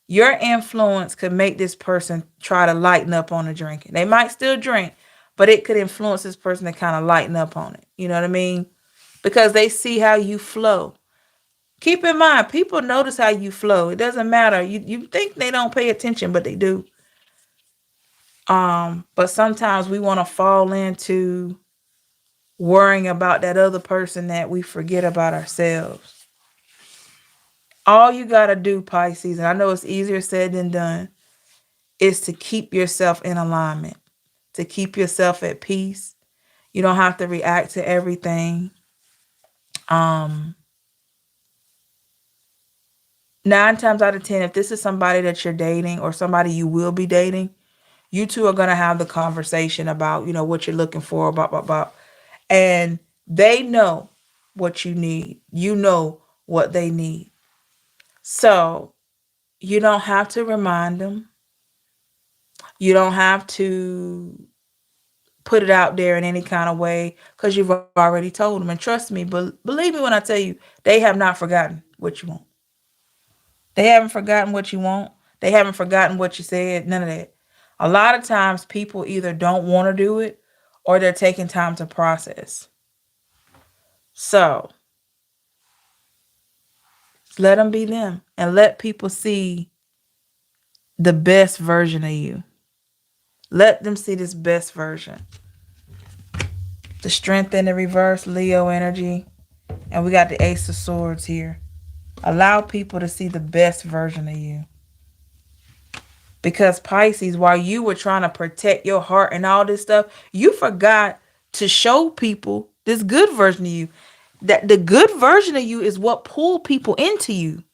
Your influence could make this person try to lighten up on the drinking. They might still drink, but it could influence this person to kind of lighten up on it. You know what I mean? Because they see how you flow. Keep in mind, people notice how you flow. It doesn't matter. You think they don't pay attention, but they do. But sometimes we want to fall into worrying about that other person that we forget about ourselves. All you got to do, Pisces, and I know it's easier said than done, is to keep yourself in alignment, to keep yourself at peace. You don't have to react to everything. 9 times out of 10, if this is somebody that you're dating or somebody you will be dating, you two are going to have the conversation about, what you're looking for, blah. And they know what you need. You know what they need. So you don't have to remind them. You don't have to put it out there in any kind of way because you've already told them. And trust me, believe me when I tell you, they have not forgotten what you want. They haven't forgotten what you want. They haven't forgotten what you said. None of that. A lot of times people either don't want to do it or they're taking time to process. So let them be them and let people see the best version of you. Let them see this best version. The Strength in the reverse, Leo energy. And we got the Ace of Swords here. Allow people to see the best version of you. Because Pisces, while you were trying to protect your heart and all this stuff, you forgot to show people this good version of you. That the good version of you is what pulled people into you.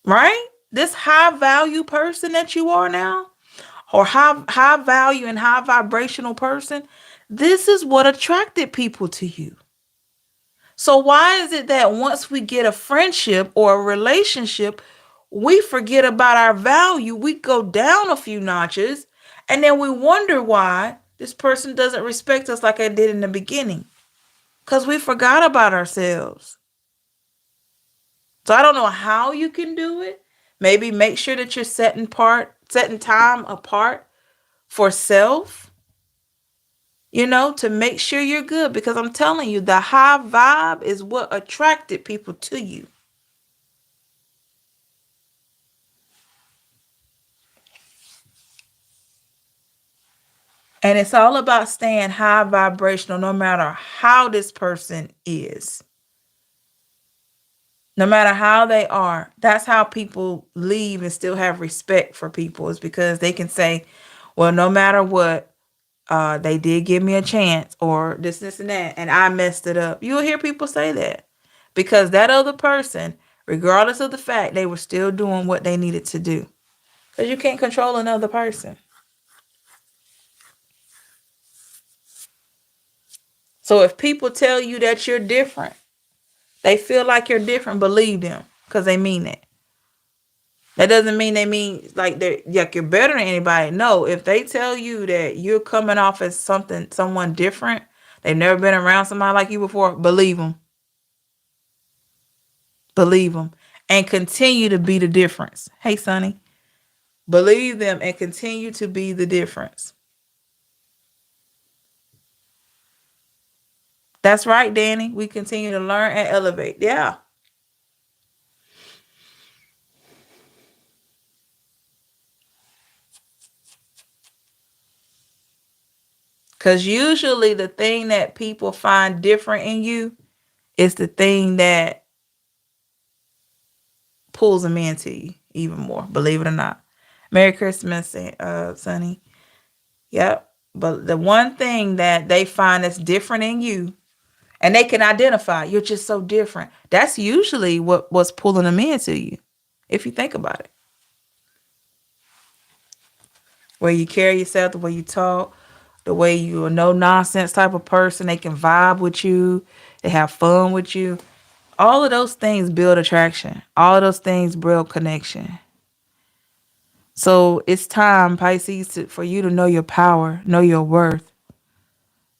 Right? This high value person that you are now, or high value and high vibrational person, this is what attracted people to you. So why is it that once we get a friendship or a relationship, we forget about our value, we go down a few notches, and then we wonder why this person doesn't respect us like I did in the beginning? Because we forgot about ourselves. So I don't know how you can do it. Maybe make sure that you're setting time apart for self, to make sure you're good. Because I'm telling you, the high vibe is what attracted people to you. And it's all about staying high vibrational no matter how this person is. No matter how they are. That's how people leave and still have respect for people, is because they can say, well, no matter what, they did give me a chance, or this, and that, and I messed it up. You'll hear people say that because that other person, regardless of the fact, they were still doing what they needed to do. Because you can't control another person. So if people tell you that you're different, they feel like you're different, believe them, because they mean it. That doesn't mean they mean like you're better than anybody. No, if they tell you that you're coming off as someone different, they've never been around somebody like you before, believe them. Believe them. And continue to be the difference. Hey, Sonny. Believe them and continue to be the difference. That's right, Danny. We continue to learn and elevate. Yeah. Because usually the thing that people find different in you is the thing that pulls them into you even more, believe it or not. Merry Christmas, Sonny. Yep. But the one thing that they find that's different in you, and they can identify, you're just so different. That's usually what's pulling them into you, if you think about it. Where you carry yourself, the way you talk, the way you're a no nonsense type of person. They can vibe with you. They have fun with you. All of those things build attraction. All of those things build connection. So it's time, Pisces, for you to know your power, know your worth.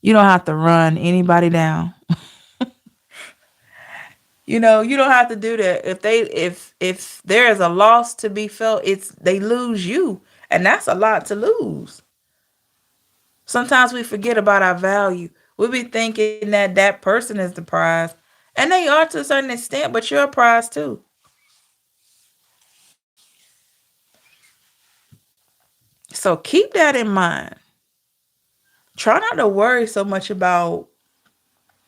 You don't have to run anybody down. You don't have to do that. If there is a loss to be felt, it's they lose you, and that's a lot to lose. Sometimes we forget about our value. We be thinking that that person is the prize, and they are to a certain extent, but you're a prize too. So keep that in mind. Try not to worry so much about,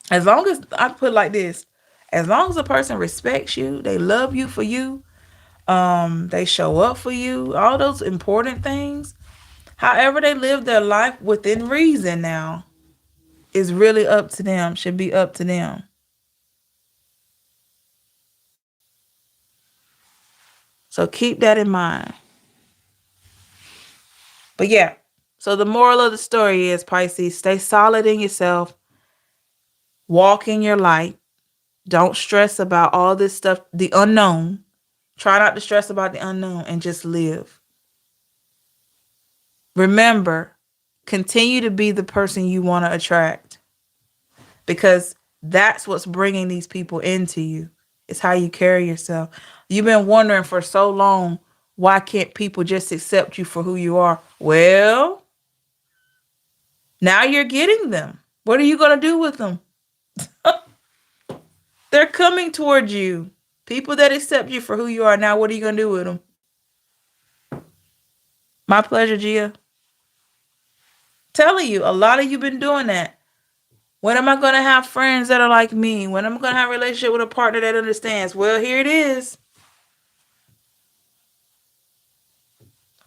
as long as I put it like this, as long as a person respects you, they love you for you, they show up for you, all those important things. However they live their life within reason now is really up to them, should be up to them. So keep that in mind. But yeah, so the moral of the story is, Pisces, stay solid in yourself, walk in your light. Don't stress about all this stuff, the unknown. Try not to stress about the unknown and just live. Remember, continue to be the person you want to attract, because that's what's bringing these people into you. It's how you carry yourself. You've been wondering for so long, why can't people just accept you for who you are? Well, now you're getting them. What are you going to do with them? They're coming towards you. People that accept you for who you are. Now, what are you going to do with them? My pleasure, Gia. Telling you, a lot of you been doing that. When am I going to have friends that are like me? When am I going to have a relationship with a partner that understands? Well, here it is.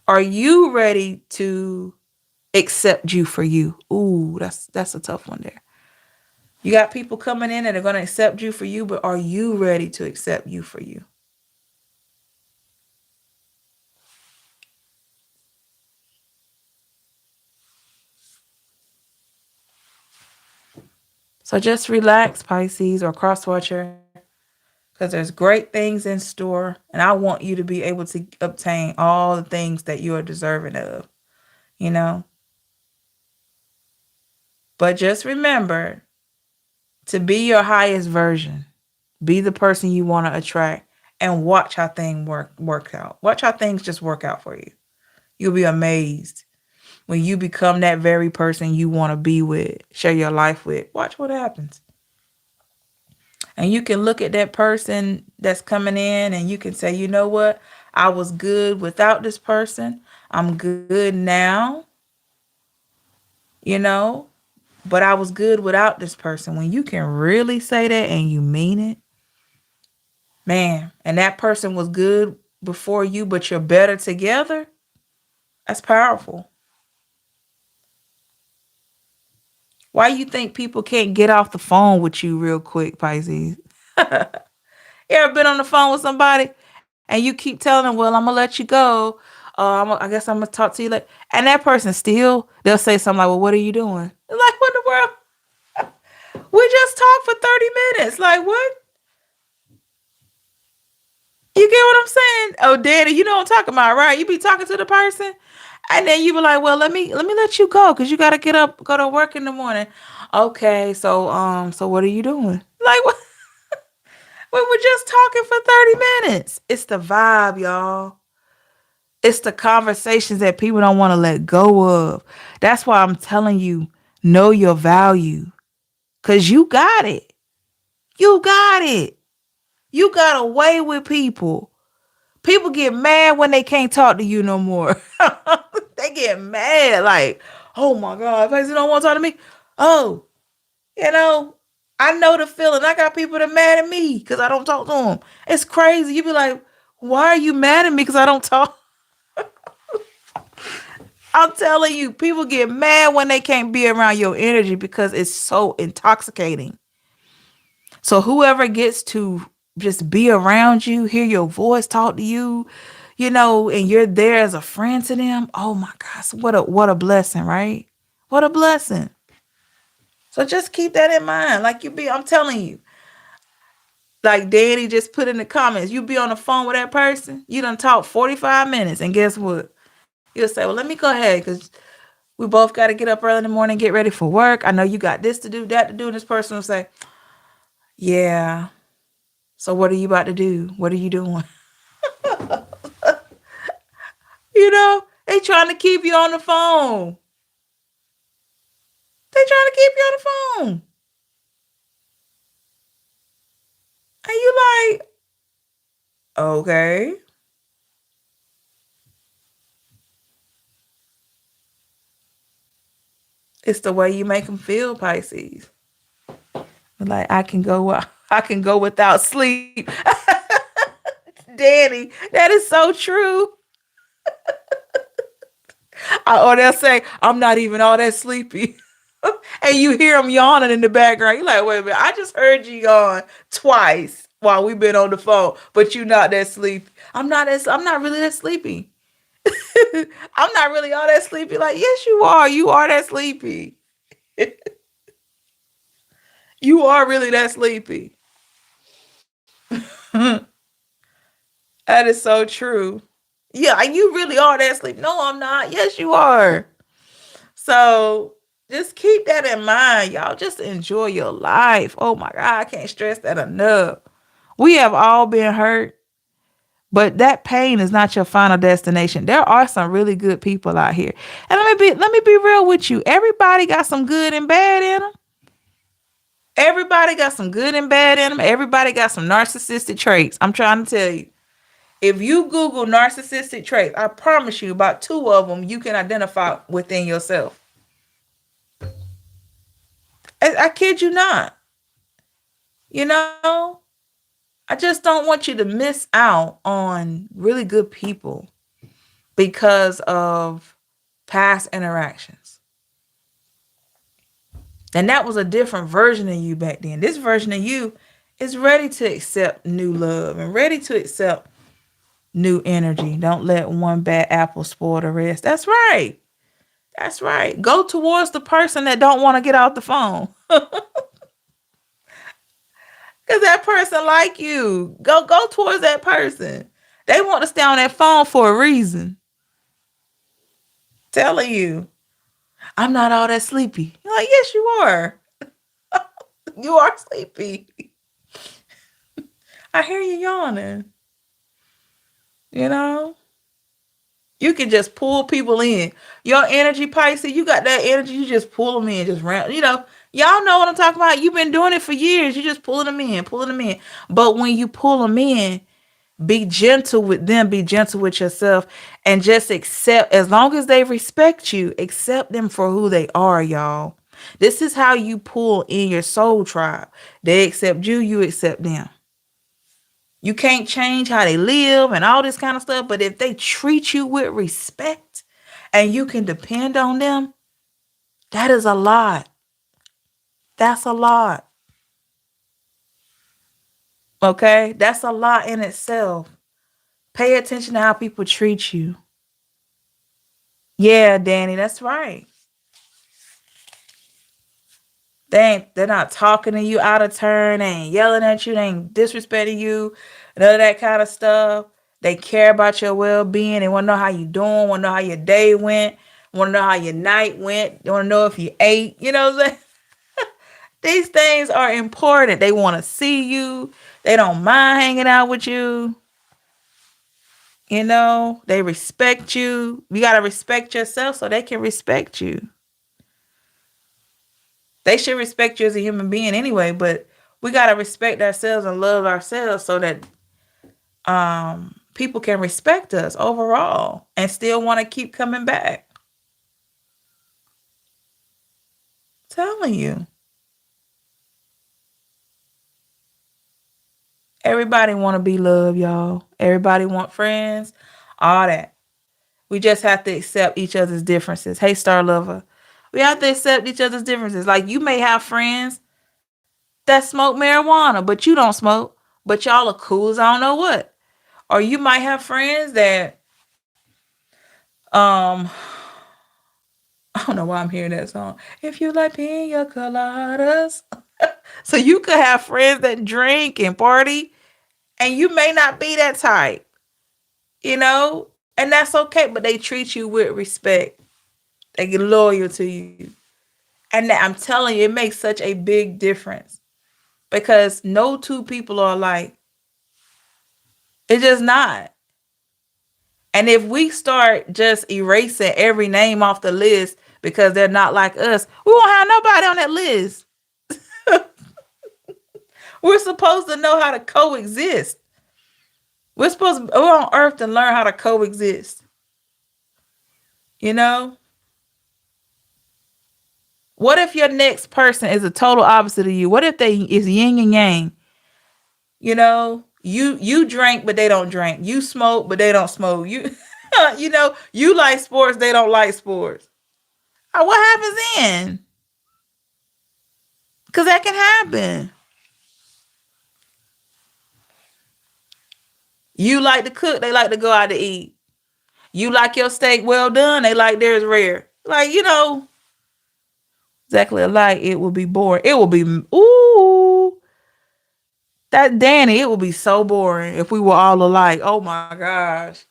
Are you ready to accept you for you? Ooh, that's a tough one there. You got people coming in that are going to accept you for you, but are you ready to accept you for you? So just relax, Pisces or cross watcher, because there's great things in store, and I want you to be able to obtain all the things that you are deserving of, you know? But just remember to be your highest version. Be the person you want to attract, and watch how things work out. Watch how things just work out for you. You'll be amazed when you become that very person you want to be with, share your life with. Watch what happens. And you can look at that person that's coming in and you can say, you know what? I was good without this person. I'm good now. you know, but I was good without this person. When you can really say that and you mean it, man, and that person was good before you, but you're better together, that's powerful. Why you think people can't get off the phone with you real quick, Pisces? You ever been on the phone with somebody and you keep telling them, well, I'm going to let you go. I guess I'm going to talk to you later. And that person still, they'll say something like, well, what are you doing? Like, what in the world? We just talked for 30 minutes. Like, what? You get what I'm saying? Oh, Daddy, you know what I'm talking about, right? You be talking to the person, and then you be like, "Well, let me let you go because you got to get up, go to work in the morning." Okay, so what are you doing? Like, what? We were just talking for 30 minutes. It's the vibe, y'all. It's the conversations that people don't want to let go of. That's why I'm telling you, know your value, cause you got it. You got it. You got away with people. People get mad when they can't talk to you no more. They get mad like, oh my God, Pisces don't want to talk to me. Oh, you know, I know the feeling. I got people that mad at me because I don't talk to them. It's crazy. You be like, why are you mad at me because I don't talk? I'm telling you, people get mad when they can't be around your energy because it's so intoxicating. So whoever gets to just be around you, hear your voice, talk to you, and you're there as a friend to them. Oh my gosh, what a blessing, right? What a blessing. So just keep that in mind. I'm telling you, like Danny just put in the comments, you be on the phone with that person, you done talk 45 minutes, and guess what? You'll say, well, let me go ahead because we both got to get up early in the morning, get ready for work. I know you got this to do, that to do. And this person will say, yeah. So what are you about to do? What are you doing? They trying to keep you on the phone. They trying to keep you on the phone. And you like, okay. It's the way you make them feel, Pisces. Like I can go without sleep. Danny, that is so true. Or they'll say, I'm not even all that sleepy. And you hear them yawning in the background. You're like, wait a minute, I just heard you yawn twice while we've been on the phone, but you're not that sleepy. I'm not really that sleepy. I'm not really all that sleepy. Like, yes, you are. You are that sleepy. You are really that sleepy. That is so true. Yeah, you really are that sleepy. No, I'm not. Yes, you are. So just keep that in mind, y'all. Just enjoy your life. Oh my God, I can't stress that enough. We have all been hurt, but that pain is not your final destination. There are some really good people out here. And let me be real with you. Everybody got some good and bad in them. Everybody got some good and bad in them. Everybody got some narcissistic traits. I'm trying to tell you. If you Google narcissistic traits, I promise you about two of them you can identify within yourself. I kid you not. You know, I just don't want you to miss out on really good people because of past interactions. And that was a different version of you back then. This version of you is ready to accept new love and ready to accept new energy. Don't let one bad apple spoil the rest. That's right. That's right. Go towards the person that don't want to get off the phone. Because that person like you. Go towards that person. They want to stay on that phone for a reason. Telling you, I'm not all that sleepy. You're like, yes, you are. You are sleepy. I hear you yawning. You know? You can just pull people in. Your energy, Pisces, you got that energy, you just pull them in, just round. Y'all know what I'm talking about. You've been doing it for years. You're just pulling them in, pulling them in. But when you pull them in, Be gentle with them, be gentle with yourself, and just accept, as long as they respect you, accept them for who they are, y'all. This is how you pull in your soul tribe. They accept you, you accept them. You can't change how they live and all this kind of stuff, but if they treat you with respect and you can depend on them, that is a lot. That's a lot. Okay? That's a lot in itself. Pay attention to how people treat you. Yeah, Danny, that's right. They're not talking to you out of turn. They ain't yelling at you. They ain't disrespecting you. None of that kind of stuff. They care about your well-being. They want to know how you doing. Want to know how your day went. Want to know how your night went. They want to know if you ate. You know what I'm saying? These things are important. They want to see you. They don't mind hanging out with you. You know, they respect you. You got to respect yourself so they can respect you. They should respect you as a human being anyway, but we got to respect ourselves and love ourselves so that people can respect us overall and still want to keep coming back. Telling you. Everybody want to be loved, y'all. Everybody want friends, all that. We just have to accept each other's differences. Hey, Star Lover. We have to accept each other's differences. Like, you may have friends that smoke marijuana, but you don't smoke. But y'all are cool as I don't know what. Or you might have friends that, I don't know why I'm hearing that song. If you like pina coladas. So you could have friends that drink and party, and you may not be that type, you know? And that's okay, but they treat you with respect. They get loyal to you. And I'm telling you, it makes such a big difference because no two people are alike. It's just not. And if we start just erasing every name off the list because they're not like us, we won't have nobody on that list. We're supposed to know how to coexist. We're on earth to learn how to coexist. You know? What if your next person is a total opposite of you? What if they is yin and yang? You know, you drink but they don't drink. You smoke but they don't smoke. You you know, you like sports, they don't like sports. What happens then? Cuz that can happen. You like to cook, they like to go out to eat. You like your steak well done, they like theirs rare. Like, you know, exactly alike, it will be boring. It will be, ooh, that Danny, it would be so boring if we were all alike. Oh my gosh.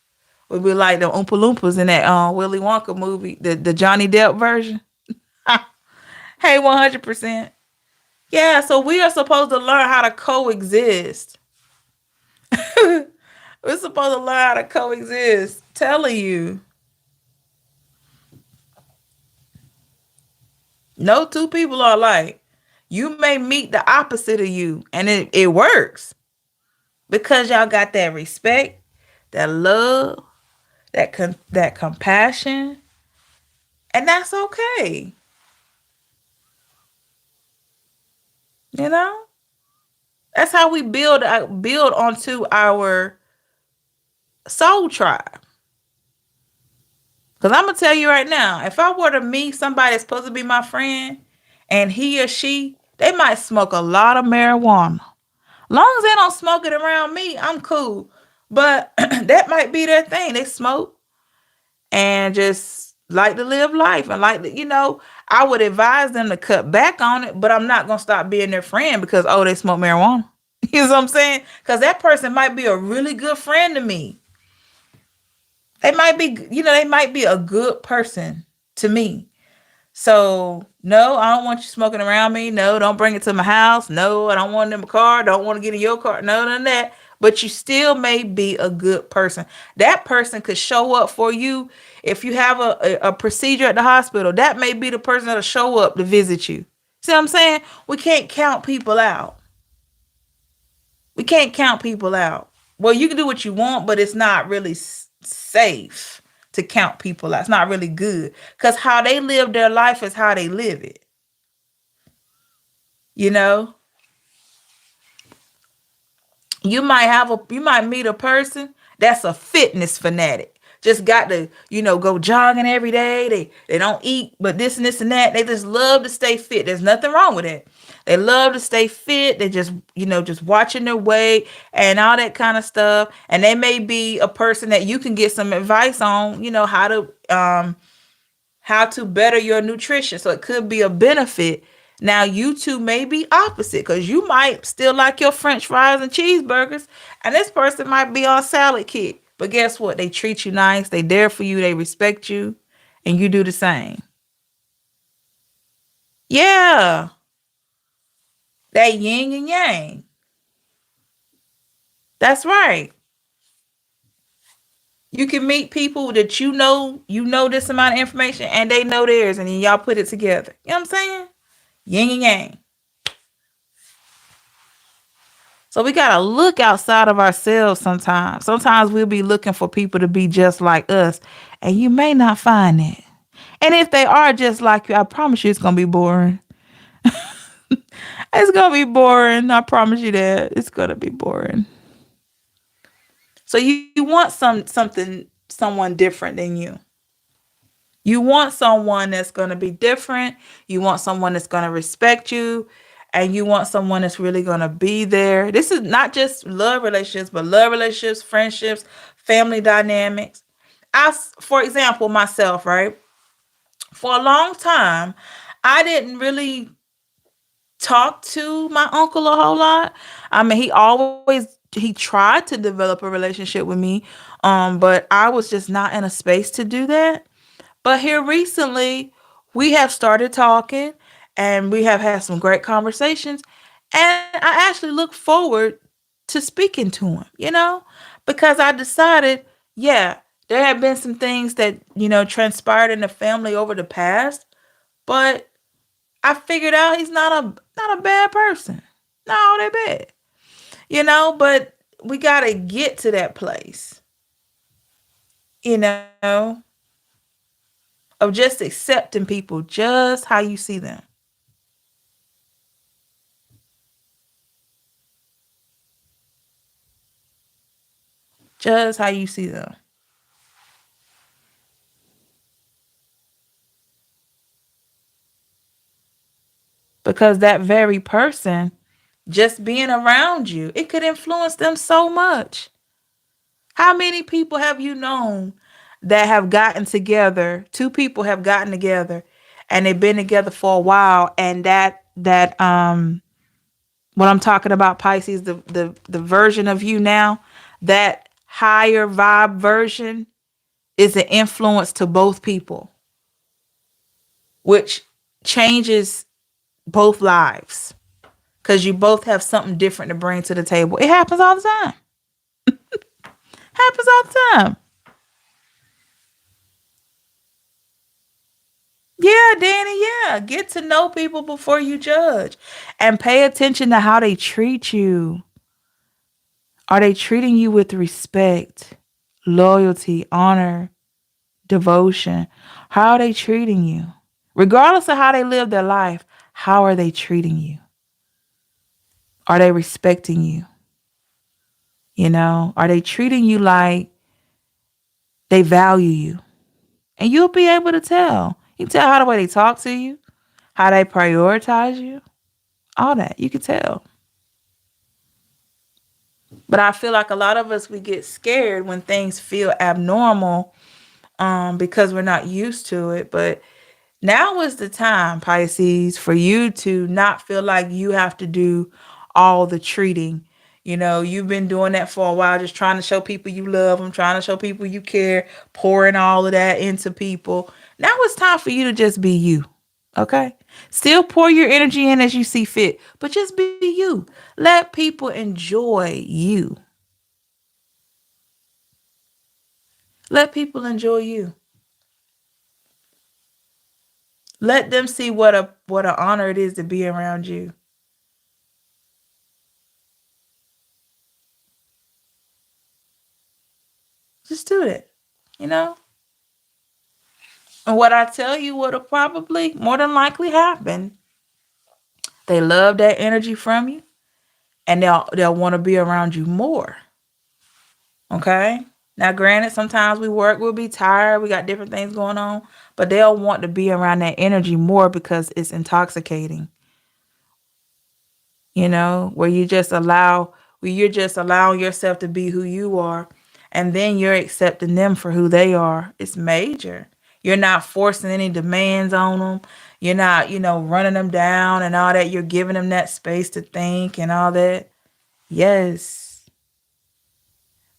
We'd be like the Oompa Loompas in that Willy Wonka movie, the Johnny Depp version. Hey, 100%. Yeah, so we are supposed to learn how to coexist. We're supposed to learn how to coexist. Telling you. No two people are alike. You may meet the opposite of you, and it works because y'all got that respect, that love, that compassion, and that's okay. You know, that's how we build onto our soul tribe. Because I'm gonna tell you right now, if I were to meet somebody that's supposed to be my friend, and he or she, they might smoke a lot of marijuana. Long as they don't smoke it around me, I'm cool. But that might be their thing. They smoke and just like to live life and like to, you know, I would advise them to cut back on it, but I'm not gonna stop being their friend because they smoke marijuana. You know what I'm saying? Because that person might be a really good friend to me. They might be, you know, they might be a good person to me. So, no, I don't want you smoking around me. No, don't bring it to my house. No, I don't want it in my car. Don't want to get in your car. No, none of that. But you still may be a good person. That person could show up for you if you have a procedure at the hospital. That may be the person that'll show up to visit you. See what I'm saying? We can't count people out. We can't count people out. Well, you can do what you want, but it's not really safe to count people out. It's not really good because how they live their life is how they live it. You know, you might meet a person that's a fitness fanatic. Just got to, go jogging every day. They don't eat, but this and this and that. They just love to stay fit. There's nothing wrong with it. They love to stay fit. They just, just watching their weight and all that kind of stuff. And they may be a person that you can get some advice on, how to better your nutrition. So it could be a benefit. Now, you two may be opposite because you might still like your French fries and cheeseburgers, and this person might be on salad kick. But guess what? They treat you nice. They there for you. They respect you, and you do the same. Yeah, that yin and yang. That's right. You can meet people that you know this amount of information, and they know theirs, and then y'all put it together. You know what I'm saying? Yin and yang. So we got to look outside of ourselves sometimes. Sometimes we'll be looking for people to be just like us, and you may not find it. And if they are just like you, I promise you it's going to be boring. It's going to be boring. I promise you that. It's going to be boring. So you want someone different than you. You want someone that's going to be different. You want someone that's going to respect you. And you want someone that's really going to be there. This is not just love relationships, but love relationships, friendships, family dynamics. For example, myself, right? For a long time, I didn't really talk to my uncle a whole lot. I mean, he tried to develop a relationship with me, but I was just not in a space to do that. But here recently, we have started talking and we have had some great conversations. And I actually look forward to speaking to him, because I decided, yeah, there have been some things that, transpired in the family over the past, but I figured out he's not a bad person. No, they're bad. But we got to get to that place, you know, of just accepting people just how you see them. Just how you see them. Because that very person, just being around you, it could influence them so much. How many people have you known that have gotten together? Two people have gotten together and they've been together for a while, and that what I'm talking about, Pisces, the version of you now, that higher vibe version is an influence to both people, which changes both lives because you both have something different to bring to the table. It happens all the time. Happens all the time. Yeah, Danny, yeah. Get to know people before you judge and pay attention to how they treat you. Are they treating you with respect, loyalty, honor, devotion? How are they treating you? Regardless of how they live their life, how are they treating you? Are they respecting you? Are they treating you like they value you? And you'll be able to tell. You can tell how the way they talk to you, how they prioritize you, all that. You can tell. But I feel like a lot of us, we get scared when things feel abnormal, because we're not used to it. But now is the time, Pisces, for you to not feel like you have to do all the treating. You've been doing that for a while, just trying to show people you love them, trying to show people you care, pouring all of that into people. Now it's time for you to just be you. Okay? Still pour your energy in as you see fit, but just be you. Let people enjoy you. Let people enjoy you. Let them see what an honor it is to be around you. Just do that. You know? And what I tell you would have probably more than likely happened. They love that energy from you and they'll want to be around you more. Okay? Now granted, sometimes we'll be tired, we got different things going on, but they'll want to be around that energy more because it's intoxicating. Where you're just allowing yourself to be who you are, and then you're accepting them for who they are. It's major. You're not forcing any demands on them. You're not, running them down and all that. You're giving them that space to think and all that. Yes.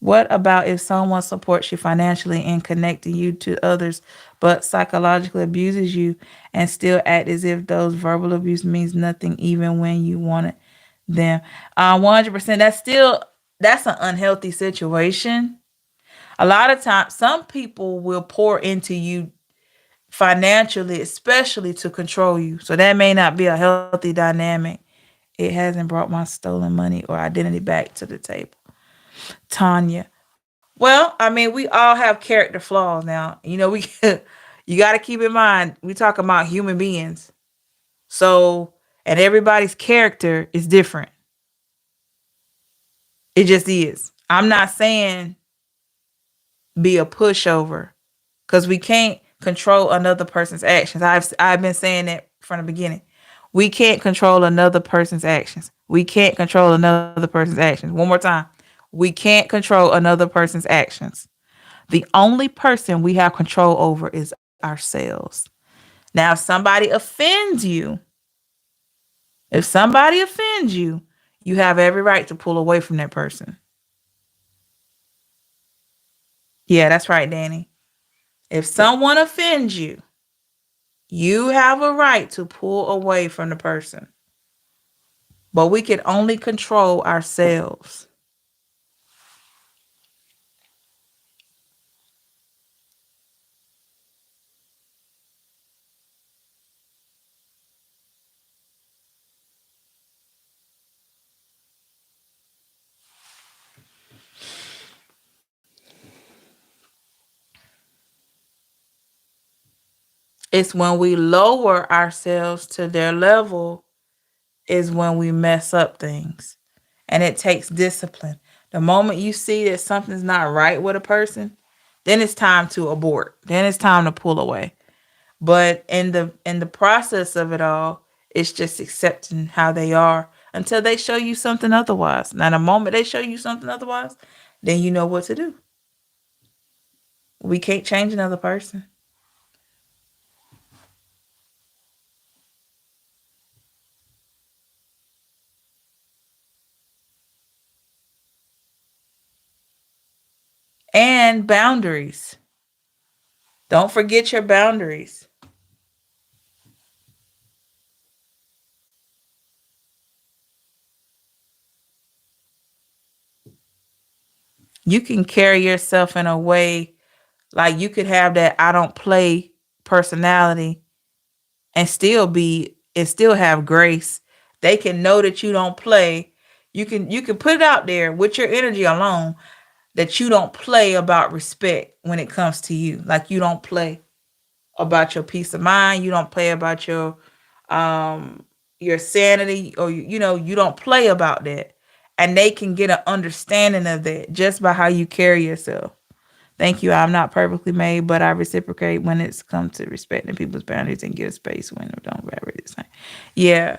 What about if someone supports you financially and connecting you to others, but psychologically abuses you and still act as if those verbal abuse means nothing, even when you want it them? 100%. That's an unhealthy situation. A lot of times, some people will pour into you financially, especially to control you. So that may not be a healthy dynamic. It hasn't brought my stolen money or identity back to the table. Tanya. Well, I mean, we all have character flaws now. We you got to keep in mind we talk about human beings. So, and everybody's character is different. It just is. I'm not saying be a pushover because we can't control another person's actions. I've been saying that from the beginning. We can't control another person's actions. We can't control another person's actions. One more time. We can't control another person's actions. The only person we have control over is ourselves. Now, if somebody offends you, you have every right to pull away from that person. Yeah, that's right, Danny. If someone offends you, you have a right to pull away from the person. But we can only control ourselves. It's when we lower ourselves to their level is when we mess up things. And it takes discipline. The moment you see that something's not right with a person, then it's time to abort. Then it's time to pull away. But in the process of it all, it's just accepting how they are until they show you something otherwise. Now, the moment they show you something otherwise, then you know what to do. We can't change another person. And boundaries. Don't forget your boundaries. You can carry yourself in a way like you could have that I don't play personality and still have grace. They can know that you don't play. You can put it out there with your energy alone that you don't play about respect when it comes to you. Like you don't play about your peace of mind. You don't play about your sanity, or you don't play about that. And they can get an understanding of that just by how you carry yourself. Thank you. I'm not perfectly made, but I reciprocate when it's come to respecting people's boundaries and give space when they don't vibrate the same. Yeah.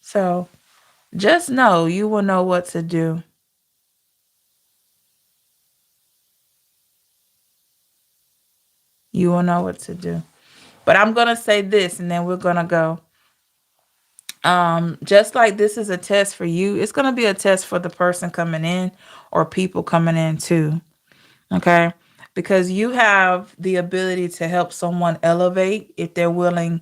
So just know you will know what to do. You will know what to do. But I'm gonna say this and then we're gonna go. Just like this is a test for you, it's gonna be a test for the person coming in or people coming in too. Okay. Because you have the ability to help someone elevate if they're willing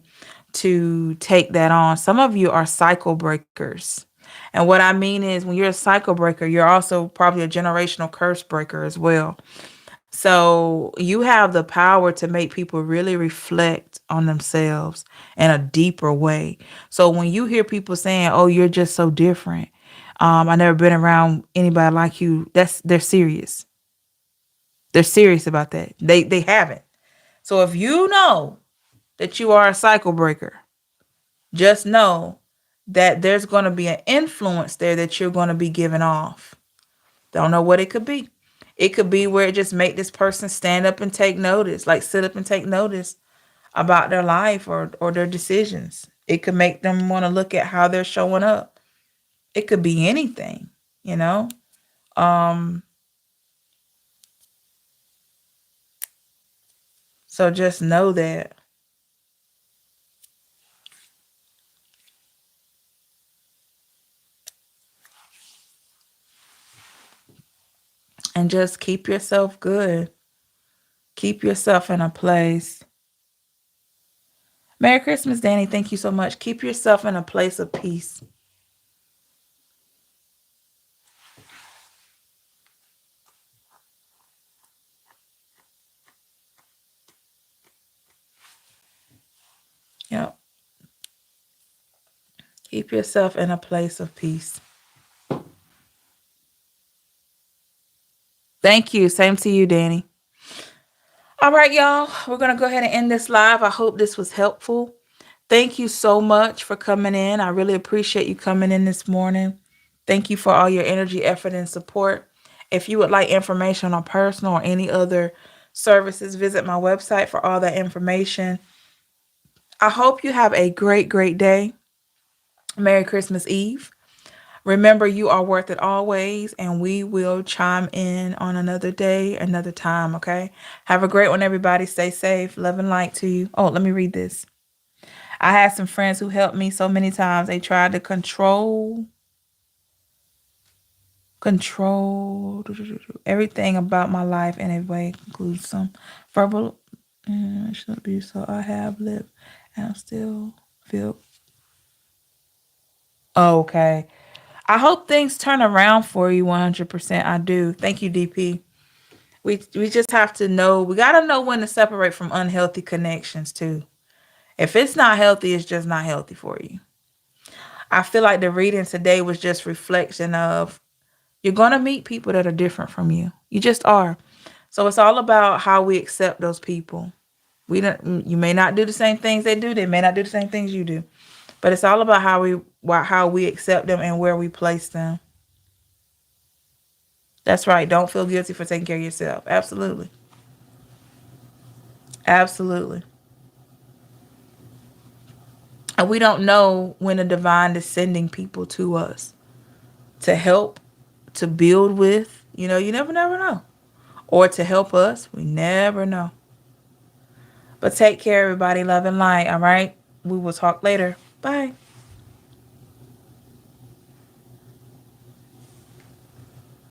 to take that on. Some of you are cycle breakers. And what I mean is when you're a cycle breaker, you're also probably a generational curse breaker as well. So you have the power to make people really reflect on themselves in a deeper way. So when you hear people saying, "Oh, you're just so different," I never been around anybody like you. They're serious. They're serious about that. They haven't. So if you know that you are a cycle breaker, just know that there's going to be an influence there that you're going to be giving off. Don't know what it could be. It could be where it just make this person stand up and take notice, like sit up and take notice about their life or their decisions. It could make them want to look at how they're showing up. It could be anything, you know? Um, so just know that and just keep yourself good. Keep yourself in a place. Merry Christmas, Danny. Thank you so much. Keep yourself in a place of peace. Yep. Keep yourself in a place of peace. Thank you. Same to you, Danny. All right, y'all. We're going to go ahead and end this live. I hope this was helpful. Thank you so much for coming in. I really appreciate you coming in this morning. Thank you for all your energy, effort, and support. If you would like information on personal or any other services, visit my website for all that information. I hope you have a great, great day. Merry Christmas Eve. Remember, you are worth it always, and we will chime in on another day, another time, okay? Have a great one, everybody. Stay safe. Love and light to you. Oh, let me read this. I had some friends who helped me so many times. They tried to control everything about my life in a way, includes some verbal abuse. So I have lived and I still feel okay. I hope things turn around for you 100%. I do. Thank you, DP. We just have to know. We got to know when to separate from unhealthy connections too. If it's not healthy, it's just not healthy for you. I feel like the reading today was just reflection of you're going to meet people that are different from you. You just are. So it's all about how we accept those people. You may not do the same things they do. They may not do the same things you do. But it's all about how we accept them and where we place them. That's right. Don't feel guilty for taking care of yourself. Absolutely. Absolutely. And we don't know when the divine is sending people to us to help, to build with. You never know. Or to help us. We never know. But take care, everybody. Love and light. All right. We will talk later. Bye.